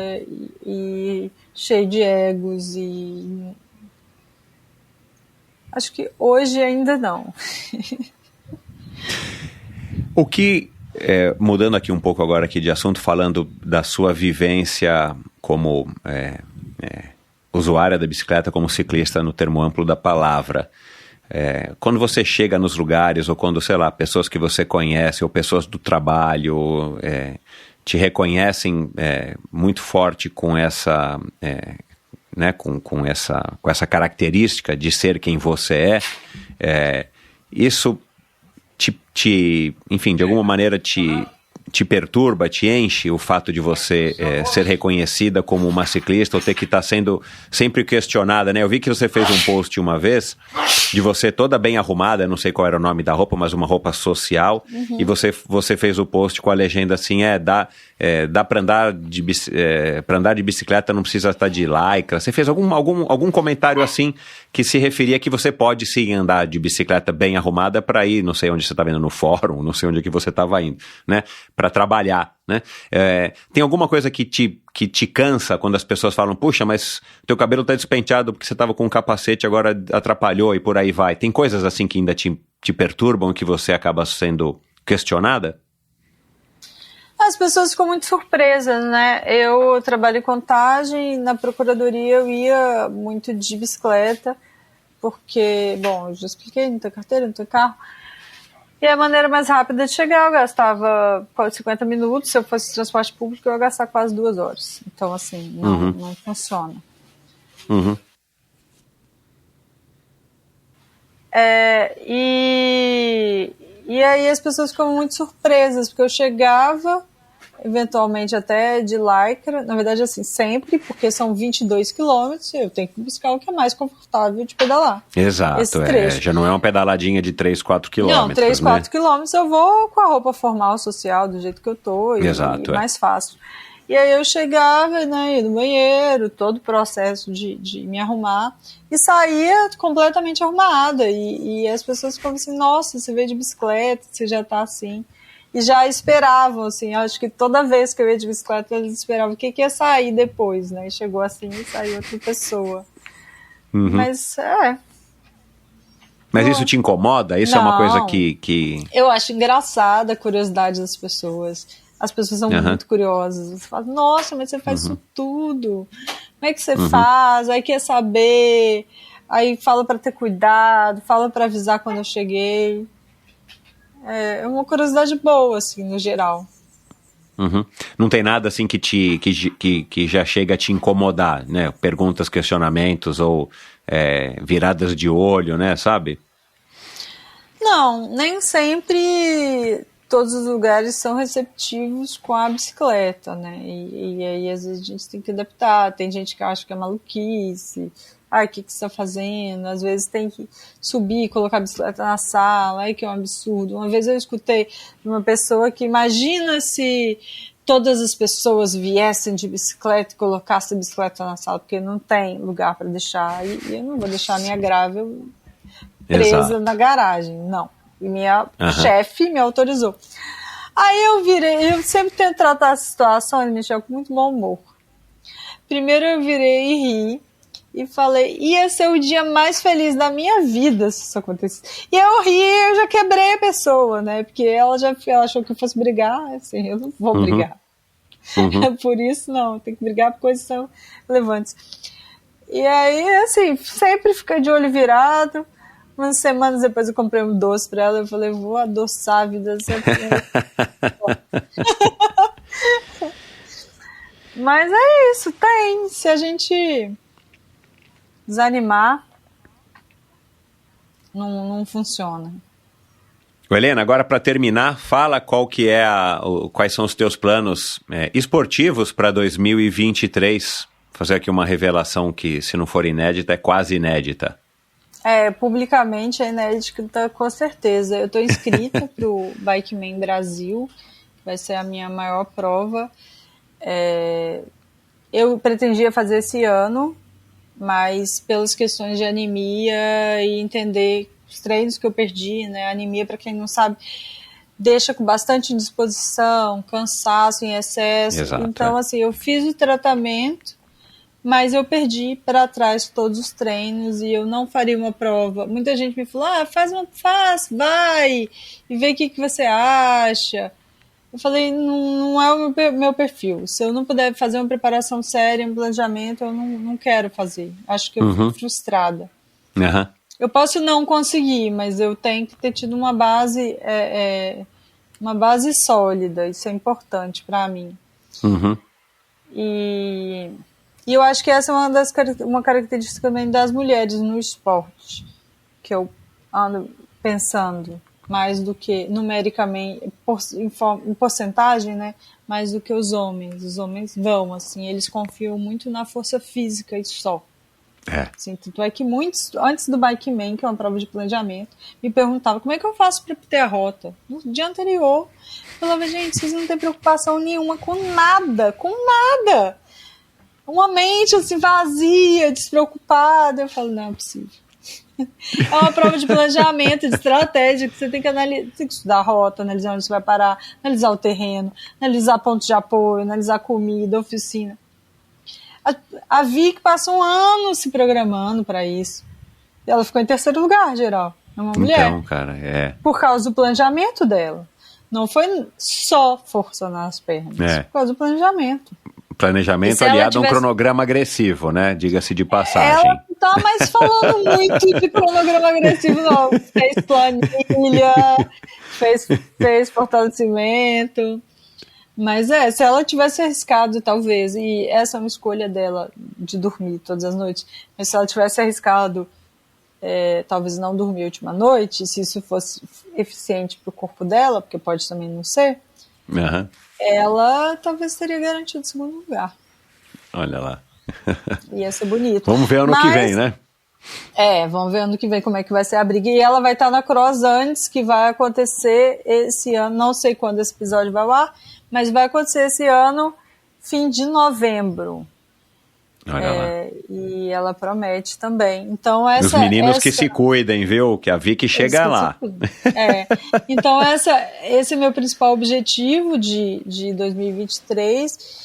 e cheio de egos. E acho que hoje ainda não. O que, mudando aqui um pouco agora aqui de assunto, falando da sua vivência como usuária da bicicleta, como ciclista no termo amplo da palavra, quando você chega nos lugares, ou quando, sei lá, pessoas que você conhece, ou pessoas do trabalho, te reconhecem muito forte com essa, com essa característica de ser quem você isso enfim, de alguma maneira te perturba, te enche o fato de você ser reconhecida como uma ciclista, ou ter que estar sendo sempre questionada, né? Eu vi que você fez um post uma vez de você toda bem arrumada, não sei qual era o nome da roupa, mas uma roupa social, e você fez o post com a legenda assim, dá para andar de bicicleta, não precisa estar de lycra. Você fez algum comentário assim que se referia que você pode sim andar de bicicleta bem arrumada para ir, não sei onde você está vendo, no fórum, não sei onde que você estava indo, né? Para trabalhar, né? Tem alguma coisa que te cansa quando as pessoas falam, puxa, mas teu cabelo está despenteado porque você estava com um capacete, agora atrapalhou e por aí vai. Tem coisas assim que ainda te perturbam e que você acaba sendo questionada? As pessoas ficam muito surpresas, né? Eu trabalho em Contagem, na procuradoria eu ia muito de bicicleta, porque, bom, eu já expliquei, não tenho carteira, não tenho carro. E a maneira mais rápida de chegar, eu gastava 50 minutos, se eu fosse transporte público, eu ia gastar quase 2 horas. Então, assim, não funciona. E aí as pessoas ficam muito surpresas, porque eu chegava, eventualmente até de lycra, na verdade assim, sempre, porque são 22 quilômetros, eu tenho que buscar o que é mais confortável de pedalar. Exato, já não é uma pedaladinha de 3, 4 quilômetros. Não, 3, 4 quilômetros eu vou com a roupa formal, social, do jeito que eu tô, e mais fácil. E aí eu chegava, né, ia no banheiro, todo o processo de me arrumar, e saía completamente arrumada, e as pessoas ficavam assim, nossa, você veio de bicicleta, você já tá assim, e já esperavam, assim, acho que toda vez que eu ia de bicicleta, eles esperavam o que ia sair depois, né, e chegou assim e saiu outra pessoa. Mas, Mas isso te incomoda? Isso não, é uma coisa que... Eu acho engraçada a curiosidade das pessoas. As pessoas são muito curiosas. Você fala, nossa, mas você faz isso tudo. Como é que você faz? Aí quer saber. Aí fala para ter cuidado, fala para avisar quando eu cheguei. É uma curiosidade boa, assim, no geral. Não tem nada assim que já chega a te incomodar, né? Perguntas, questionamentos ou viradas de olho, né? Sabe? Não, nem sempre todos os lugares são receptivos com a bicicleta, né? E aí às vezes a gente tem que adaptar. Tem gente que acha que é maluquice. O que você está fazendo? Às vezes tem que subir e colocar a bicicleta na sala, que é um absurdo. Uma vez eu escutei de uma pessoa que imagina se todas as pessoas viessem de bicicleta e colocassem a bicicleta na sala, porque não tem lugar para deixar, e eu não vou deixar a minha Gravel presa na garagem, não. E minha chefe me autorizou. Aí eu sempre tento tratar a situação, Michel, com muito bom humor. Primeiro eu virei e ri, e falei, ia ser o dia mais feliz da minha vida se isso acontecesse. E eu ri, eu já quebrei a pessoa, né? Porque ela achou que eu fosse brigar, assim, eu não vou brigar. Por isso, não, tem que brigar por coisas que são relevantes. E aí, assim, sempre fica de olho virado. Umas semanas depois eu comprei um doce pra ela, eu falei, vou adoçar a vida dessa pessoa. Mas é isso, tem. Se a gente desanimar, não funciona. Helena, agora para terminar, fala quais são os teus planos esportivos para 2023. Fazer aqui uma revelação que, se não for inédita, é quase inédita. Publicamente é inédita com certeza. Eu estou inscrita para o Bikeman Brasil, que vai ser a minha maior prova. Eu pretendia fazer esse ano, mas pelas questões de anemia e entender os treinos que eu perdi, né? A anemia, para quem não sabe, deixa com bastante indisposição, cansaço em excesso. Exato, então, assim, eu fiz o tratamento, mas eu perdi para trás todos os treinos e eu não faria uma prova. Muita gente me falou, vai, e vê o que você acha. Eu falei, não é o meu perfil. Se eu não puder fazer uma preparação séria, um planejamento, eu não quero fazer. Acho que eu fico frustrada. Uhum. Eu posso não conseguir, mas eu tenho que ter tido uma base sólida. Isso é importante para mim. Uhum. E eu acho que essa é uma característica também das mulheres no esporte, que eu ando pensando mais do que numericamente, em porcentagem, né? Mais do que os homens. Os homens vão, assim, eles confiam muito na força física e só. Assim, tanto é que muitos, antes do Bikeman, que é uma prova de planejamento, me perguntavam como é que eu faço para ter a rota. No dia anterior, eu falava, gente, vocês não têm preocupação nenhuma com nada. Uma mente assim vazia, despreocupada. Eu falo, não é possível. É uma prova de planejamento, de estratégia, que você tem que analisar, tem que estudar a rota, analisar onde você vai parar, analisar o terreno, analisar pontos de apoio, analisar comida, oficina. A Vicky passou um ano se programando para isso. Ela ficou em terceiro lugar, geral. É uma mulher. Então, cara, Por causa do planejamento dela. Não foi só força nas pernas, por causa do planejamento. Planejamento aliado a um cronograma agressivo, né? Diga-se de passagem. Ela não tá mais falando muito de cronograma agressivo, não. Fez planilha, fez fortalecimento. Mas se ela tivesse arriscado, talvez, e essa é uma escolha dela, de dormir todas as noites, mas se ela tivesse arriscado, talvez não dormir a última noite, se isso fosse eficiente para o corpo dela, porque pode também não ser, ela talvez teria garantido o segundo lugar. Olha lá. Ia ser bonito. Vamos ver ano que vem, né? Vamos ver ano que vem como é que vai ser a briga. E ela vai estar na Cross antes, que vai acontecer esse ano, não sei quando esse episódio vai ao ar, mas vai acontecer esse ano, fim de novembro. Olha lá. E ela promete também. Então, os meninos que se cuidem, viu? Que a Vicky chega lá. Então, esse é meu principal objetivo de 2023.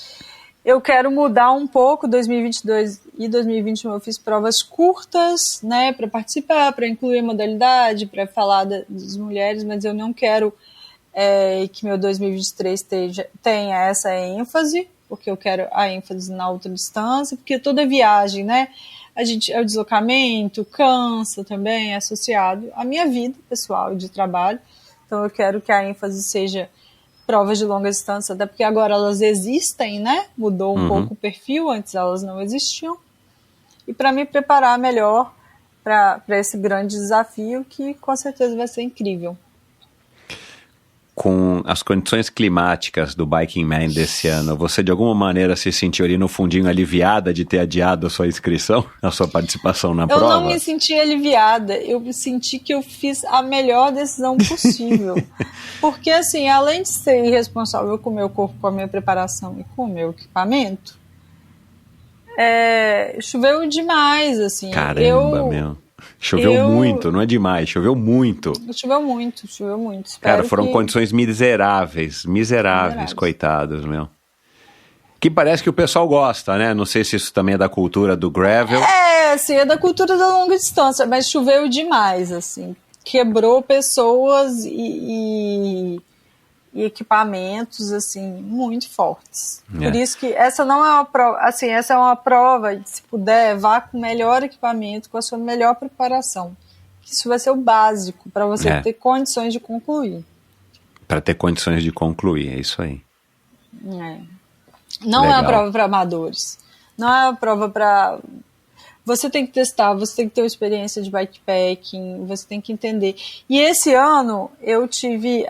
Eu quero mudar um pouco. 2022 e 2021 eu fiz provas curtas, né, para participar, para incluir a modalidade, para falar das mulheres, mas eu não quero que meu 2023 tenha essa ênfase, porque eu quero a ênfase na outra distância, porque toda viagem, né, o deslocamento cansa também, é associado à minha vida pessoal e de trabalho, então eu quero que a ênfase seja provas de longa distância, até porque agora elas existem, né, mudou um pouco o perfil, antes elas não existiam, e para me preparar melhor para esse grande desafio, que com certeza vai ser incrível. Com as condições climáticas do Biking Man desse ano, você de alguma maneira se sentiu ali no fundinho aliviada de ter adiado a sua inscrição, a sua participação na prova? Eu não me senti aliviada, eu senti que eu fiz a melhor decisão possível. Porque, assim, além de ser irresponsável com o meu corpo, com a minha preparação e com o meu equipamento, choveu demais, assim. Caramba, meu. Choveu muito, não é demais, choveu muito. Choveu muito. Cara, foram condições miseráveis, coitados, meu. Que parece que o pessoal gosta, né? Não sei se isso também é da cultura do gravel. Sim, é da cultura da longa distância, mas choveu demais, assim. Quebrou pessoas e equipamentos, assim, muito fortes. Por isso que essa não é uma prova, assim, essa é uma prova, se puder, vá com o melhor equipamento, com a sua melhor preparação. Isso vai ser o básico para você ter condições de concluir. Para ter condições de concluir, é isso aí. Não é uma prova para amadores. Não é uma prova para... você tem que testar, você tem que ter uma experiência de bikepacking, você tem que entender. E esse ano eu tive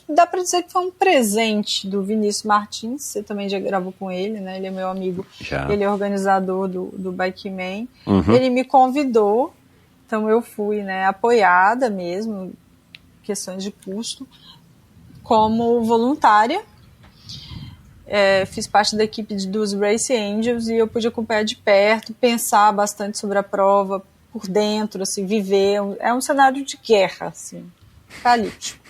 dá para dizer que foi um presente do Vinícius Martins, você também já gravou com ele, né? Ele é meu amigo, ele é organizador do Bikeman. Ele me convidou, então eu fui, né, apoiada mesmo, questões de custo, como voluntária. Fiz parte da equipe dos Race Angels e eu pude acompanhar de perto, pensar bastante sobre a prova por dentro, assim, viver. É um cenário de guerra, assim, apocalíptico.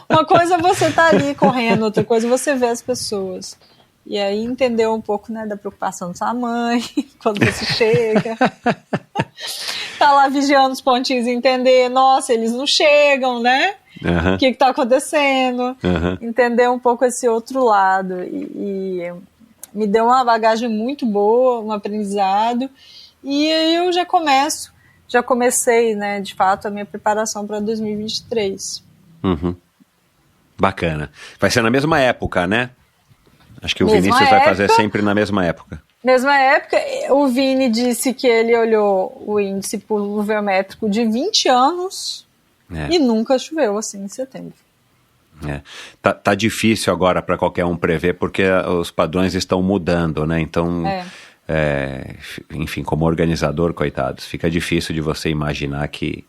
Uma coisa é você estar ali correndo, outra coisa é você ver as pessoas. E aí entender um pouco, né, da preocupação da sua mãe quando você chega. Tá lá vigiando os pontinhos e entender, nossa, eles não chegam, né? O que tá acontecendo? Entender um pouco esse outro lado. E me deu uma bagagem muito boa, um aprendizado. E aí eu já comecei, né, de fato, a minha preparação para 2023. Bacana. Vai ser na mesma época, né? Acho que o Mesma Vinícius época, vai fazer sempre na mesma época. Mesma época, o Vini disse que ele olhou o índice pluviométrico de 20 anos e nunca choveu assim em setembro. Tá difícil agora para qualquer um prever, porque os padrões estão mudando, né? Então, enfim, como organizador, coitados, fica difícil de você imaginar que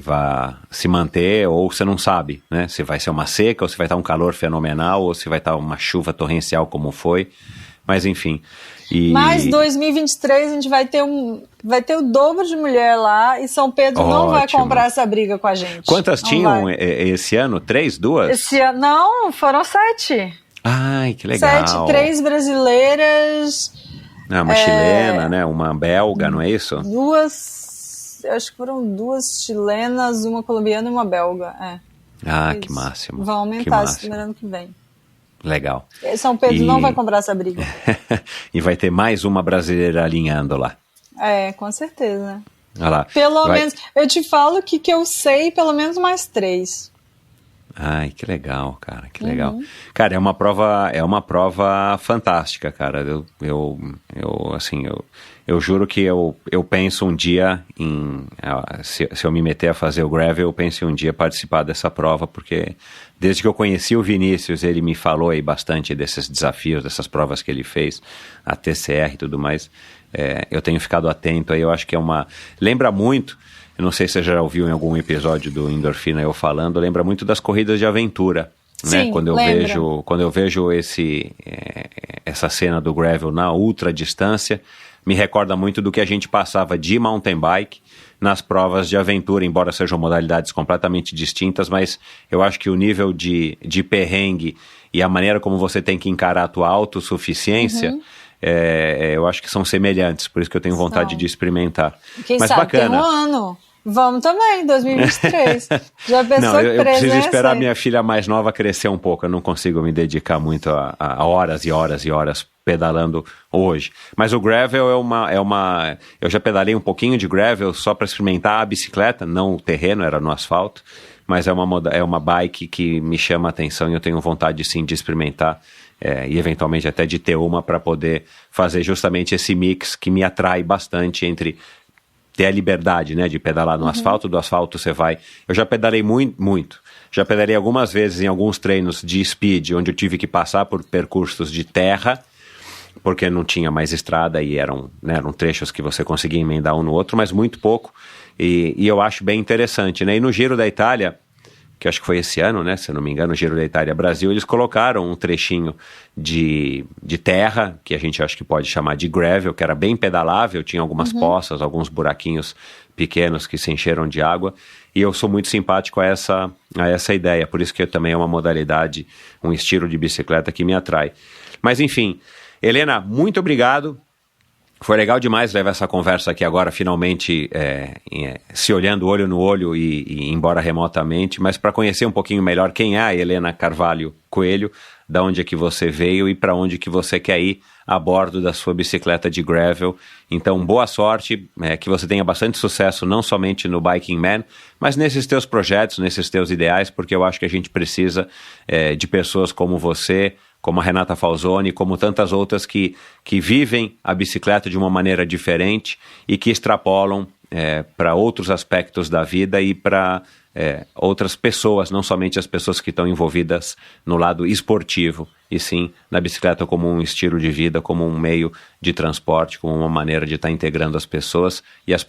vai se manter, ou você não sabe, né? Se vai ser uma seca, ou se vai estar um calor fenomenal, ou se vai estar uma chuva torrencial como foi. Mas, enfim. Mas 2023 a gente vai ter o dobro de mulher lá e São Pedro não vai comprar essa briga com a gente. Quantas tinham esse ano? 3, 2? Esse ano, não, foram 7. Ai, que legal. 7, 3 brasileiras. Uma chilena, né? Uma belga, não é isso? 2, acho que foram 2 chilenas, uma colombiana e uma belga. Que máximo. Vão aumentar esse ano que vem. Legal. São Pedro não vai comprar essa briga. E vai ter mais uma brasileira alinhando lá. Com certeza. Olha lá. Pelo menos, eu te falo que eu sei pelo menos mais 3. Ai, que legal, cara, que legal. Cara, é uma prova fantástica, cara. Eu juro que eu penso um dia se eu me meter a fazer o gravel, eu penso um dia participar dessa prova, porque desde que eu conheci o Vinícius, ele me falou aí bastante desses desafios, dessas provas que ele fez, a TCR e tudo mais. Eu tenho ficado atento aí, eu acho que lembra muito. Eu não sei se você já ouviu em algum episódio do Endorfina eu falando, lembra muito das corridas de aventura, né? Sim, Quando eu vejo essa cena do gravel na ultra distância, me recorda muito do que a gente passava de mountain bike nas provas de aventura, embora sejam modalidades completamente distintas, mas eu acho que o nível de perrengue e a maneira como você tem que encarar a tua autossuficiência, eu acho que são semelhantes, por isso que eu tenho vontade de experimentar. Quem mas sabe bacana. Tem um ano. Vamos também, 2023. Já pensou não, eu preciso esperar aí? Minha filha mais nova crescer um pouco. Eu não consigo me dedicar muito a horas e horas e horas pedalando hoje. Mas o gravel eu já pedalei um pouquinho de gravel só para experimentar a bicicleta, não o terreno, era no asfalto. Mas é uma bike que me chama a atenção e eu tenho vontade sim de experimentar. E eventualmente até de ter uma para poder fazer justamente esse mix que me atrai bastante entre ter a liberdade, né, de pedalar no asfalto, do asfalto você vai... Eu já pedalei muito. Já pedalei algumas vezes em alguns treinos de speed, onde eu tive que passar por percursos de terra, porque não tinha mais estrada e eram trechos que você conseguia emendar um no outro, mas muito pouco. E eu acho bem interessante, né? E no Giro da Itália, que eu acho que foi esse ano, né, se eu não me engano, o Giro da Itália Brasil, eles colocaram um trechinho de terra, que a gente acho que pode chamar de gravel, que era bem pedalável, tinha algumas poças, alguns buraquinhos pequenos que se encheram de água, e eu sou muito simpático a essa ideia, por isso que também é uma modalidade, um estilo de bicicleta que me atrai. Mas enfim, Helena, muito obrigado. Foi legal demais levar essa conversa aqui agora, finalmente se olhando olho no olho e embora remotamente, mas para conhecer um pouquinho melhor quem é a Helena Carvalho Coelho, da onde é que você veio e para onde que você quer ir a bordo da sua bicicleta de gravel. Então, boa sorte, que você tenha bastante sucesso, não somente no Biking Man, mas nesses teus projetos, nesses teus ideais, porque eu acho que a gente precisa de pessoas como você, como a Renata Falzoni, como tantas outras que vivem a bicicleta de uma maneira diferente e que extrapolam para outros aspectos da vida e para outras pessoas, não somente as pessoas que estão envolvidas no lado esportivo, e sim na bicicleta como um estilo de vida, como um meio de transporte, como uma maneira de estar integrando as pessoas e as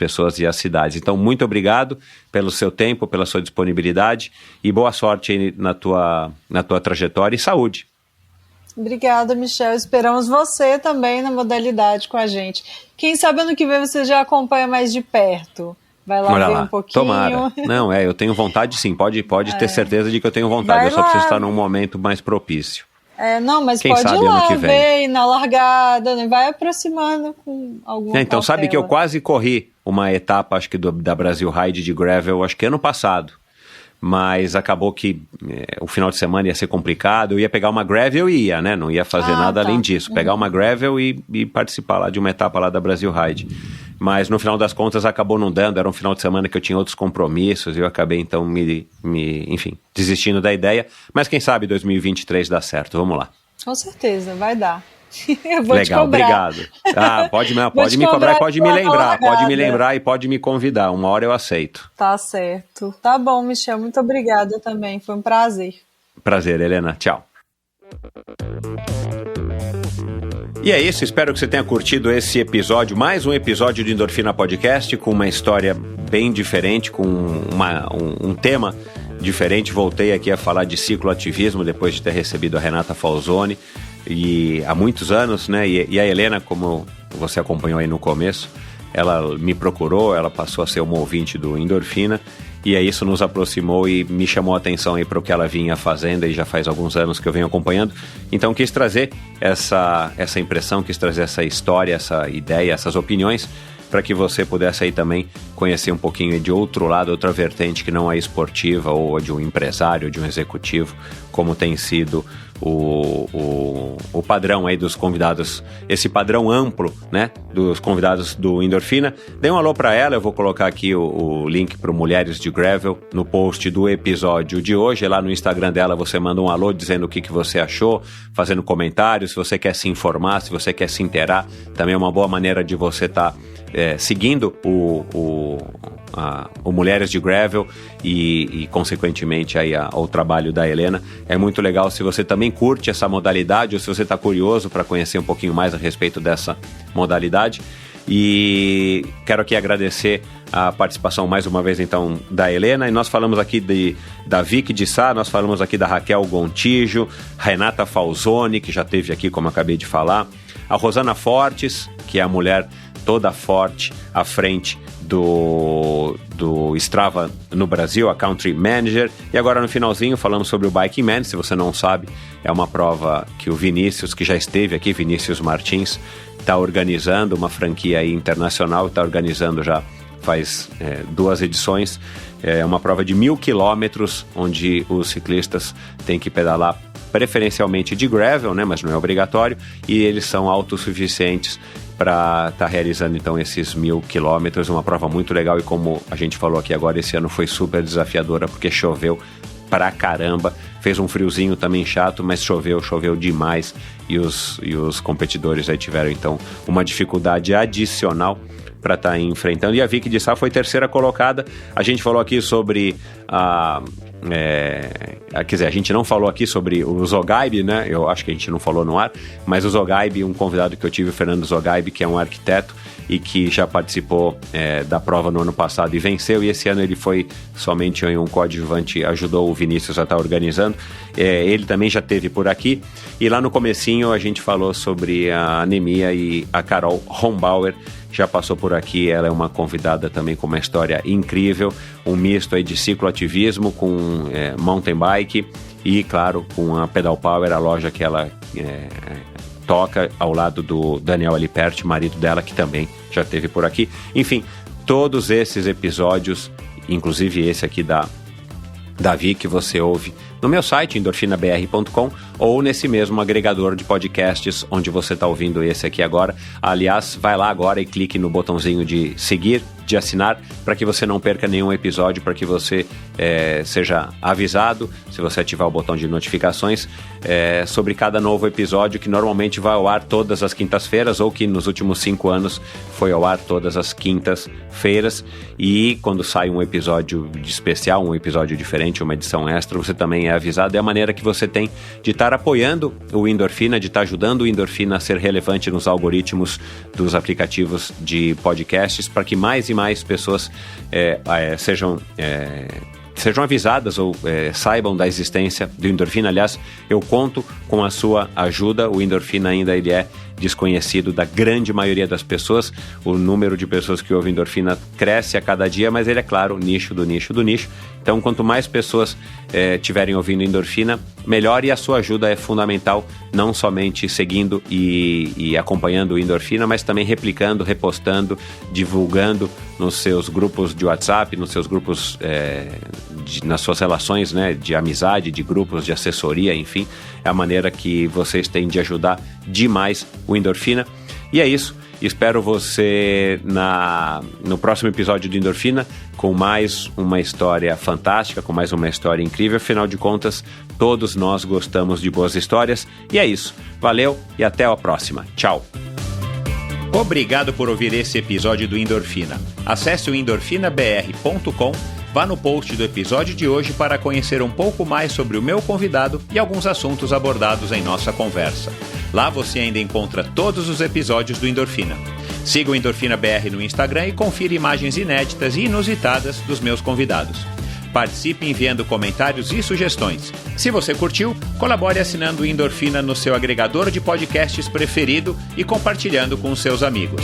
cidades. Então, muito obrigado pelo seu tempo, pela sua disponibilidade e boa sorte aí na tua trajetória e saúde. Obrigada, Michel. Esperamos você também na modalidade com a gente. Quem sabe ano que vem você já acompanha mais de perto. Vai lá ver um pouquinho. Tomara. Não, eu tenho vontade sim, pode ter certeza de que eu tenho vontade, eu só preciso estar num momento mais propício. Não, mas Quem pode sabe ir lá ano que vem. ver na largada, né? Vai aproximando com alguma Então, cautela. sabe que eu quase corri uma etapa, acho que da Brasil Ride de gravel, acho que ano passado. Mas acabou que o final de semana ia ser complicado, eu ia pegar uma gravel e ia, né? Não ia fazer nada além disso. Pegar uma gravel e participar lá de uma etapa lá da Brasil Ride. Mas no final das contas acabou não dando, era um final de semana que eu tinha outros compromissos e eu acabei então enfim, desistindo da ideia. Mas quem sabe 2023 dá certo, vamos lá. Com certeza, vai dar. Eu vou Legal, te cobrar. obrigado. Pode me cobrar e pode me lembrar. Pode me lembrar e pode me convidar. Uma hora eu aceito. Tá certo. Tá bom, Michel. Muito obrigada também. Foi um prazer. Prazer, Helena. Tchau. E é isso, espero que você tenha curtido esse episódio, mais um episódio do Endorfina Podcast, com uma história bem diferente, com um tema diferente. Voltei aqui a falar de cicloativismo depois de ter recebido a Renata Falzoni, e há muitos anos, né? E a Helena, como você acompanhou aí no começo, ela me procurou, ela passou a ser uma ouvinte do Endorfina, e aí isso nos aproximou e me chamou a atenção aí para o que ela vinha fazendo, e já faz alguns anos que eu venho acompanhando. Então quis trazer essa impressão, quis trazer essa história, essa ideia, essas opiniões, para que você pudesse aí também conhecer um pouquinho de outro lado, outra vertente que não é esportiva, ou de um empresário, ou de um executivo, como tem sido o padrão aí dos convidados, esse padrão amplo, né, dos convidados do Endorfina. Dê um alô para ela, eu vou colocar aqui o link para o Mulheres de Gravel no post do episódio de hoje. Lá no Instagram dela você manda um alô dizendo o que você achou, fazendo comentários, se você quer se informar, se você quer se inteirar, também é uma boa maneira de você estar seguindo o Mulheres de Gravel e consequentemente aí ao trabalho da Helena. É muito legal se você também curte essa modalidade ou se você está curioso para conhecer um pouquinho mais a respeito dessa modalidade. E quero aqui agradecer a participação mais uma vez então da Helena, e nós falamos aqui da Vicky de Sá, nós falamos aqui da Raquel Gontijo, Renata Falzoni, que já esteve aqui como eu acabei de falar, a Rosana Fortes, que é a mulher toda forte à frente do Strava no Brasil, a Country Manager. E agora no finalzinho falamos sobre o Biking Man. Se você não sabe, é uma prova que o Vinícius, que já esteve aqui, Vinícius Martins, está organizando, uma franquia aí internacional, está organizando já faz 2 edições. É uma prova de 1.000 quilômetros, onde os ciclistas têm que pedalar preferencialmente de gravel, né, mas não é obrigatório, e eles são autossuficientes para estar realizando então esses 1.000 quilômetros, uma prova muito legal. E como a gente falou aqui agora, esse ano foi super desafiadora porque choveu pra caramba, fez um friozinho também chato, mas choveu demais, e os competidores aí tiveram então uma dificuldade adicional para estar enfrentando. E a Vicky de Sá foi 3ª colocada. A gente falou aqui sobre quer dizer, a gente não falou aqui sobre o Zogaib, né? Eu acho que a gente não falou no ar, mas o Zogaib, um convidado que eu tive, o Fernando Zogaib, que é um arquiteto e que já participou da prova no ano passado e venceu, e esse ano ele foi somente um coadjuvante, ajudou o Vinícius a estar organizando. Ele também já esteve por aqui, e lá no comecinho a gente falou sobre a anemia, e a Carol Rombauer já passou por aqui. Ela é uma convidada também com uma história incrível, um misto aí de cicloativismo com mountain bike e, claro, com a Pedal Power, a loja que ela toca ao lado do Daniel Aliperti, marido dela, que também já esteve por aqui. Enfim, todos esses episódios, inclusive esse aqui da Davi, que você ouve no meu site, endorfinabr.com, ou nesse mesmo agregador de podcasts onde você está ouvindo esse aqui agora. Aliás, vai lá agora e clique no botãozinho de seguir, de assinar, para que você não perca nenhum episódio, para que você seja avisado, se você ativar o botão de notificações, sobre cada novo episódio, que normalmente vai ao ar todas as quintas-feiras, ou que nos últimos 5 anos foi ao ar todas as quintas-feiras. E quando sai um episódio de especial, um episódio diferente, uma edição extra, você também é avisado. É a maneira que você tem de estar apoiando o Endorfina, de estar ajudando o Endorfina a ser relevante nos algoritmos dos aplicativos de podcasts, para que mais e mais pessoas sejam avisadas ou saibam da existência do Endorfina. Aliás, eu conto com a sua ajuda. O Endorfina ainda ele é desconhecido da grande maioria das pessoas. O número de pessoas que ouvem Endorfina cresce a cada dia, mas ele é, claro, nicho do nicho do nicho. Então, quanto mais pessoas tiverem ouvindo Endorfina, melhor, e a sua ajuda é fundamental, não somente seguindo e acompanhando o Endorfina, mas também replicando, repostando, divulgando nos seus grupos de WhatsApp, nos seus grupos, nas suas relações, né, de amizade, de grupos de assessoria, enfim. É a maneira que vocês têm de ajudar demais o Endorfina. E é isso. Espero você no próximo episódio do Endorfina com mais uma história fantástica, com mais uma história incrível. Afinal de contas, todos nós gostamos de boas histórias. E é isso. Valeu e até a próxima. Tchau. Obrigado por ouvir esse episódio do Endorfina. Acesse o endorfinabr.com, vá no post do episódio de hoje para conhecer um pouco mais sobre o meu convidado e alguns assuntos abordados em nossa conversa. Lá você ainda encontra todos os episódios do Endorfina. Siga o Endorfina BR no Instagram e confira imagens inéditas e inusitadas dos meus convidados. Participe enviando comentários e sugestões. Se você curtiu, colabore assinando o Endorfina no seu agregador de podcasts preferido e compartilhando com seus amigos.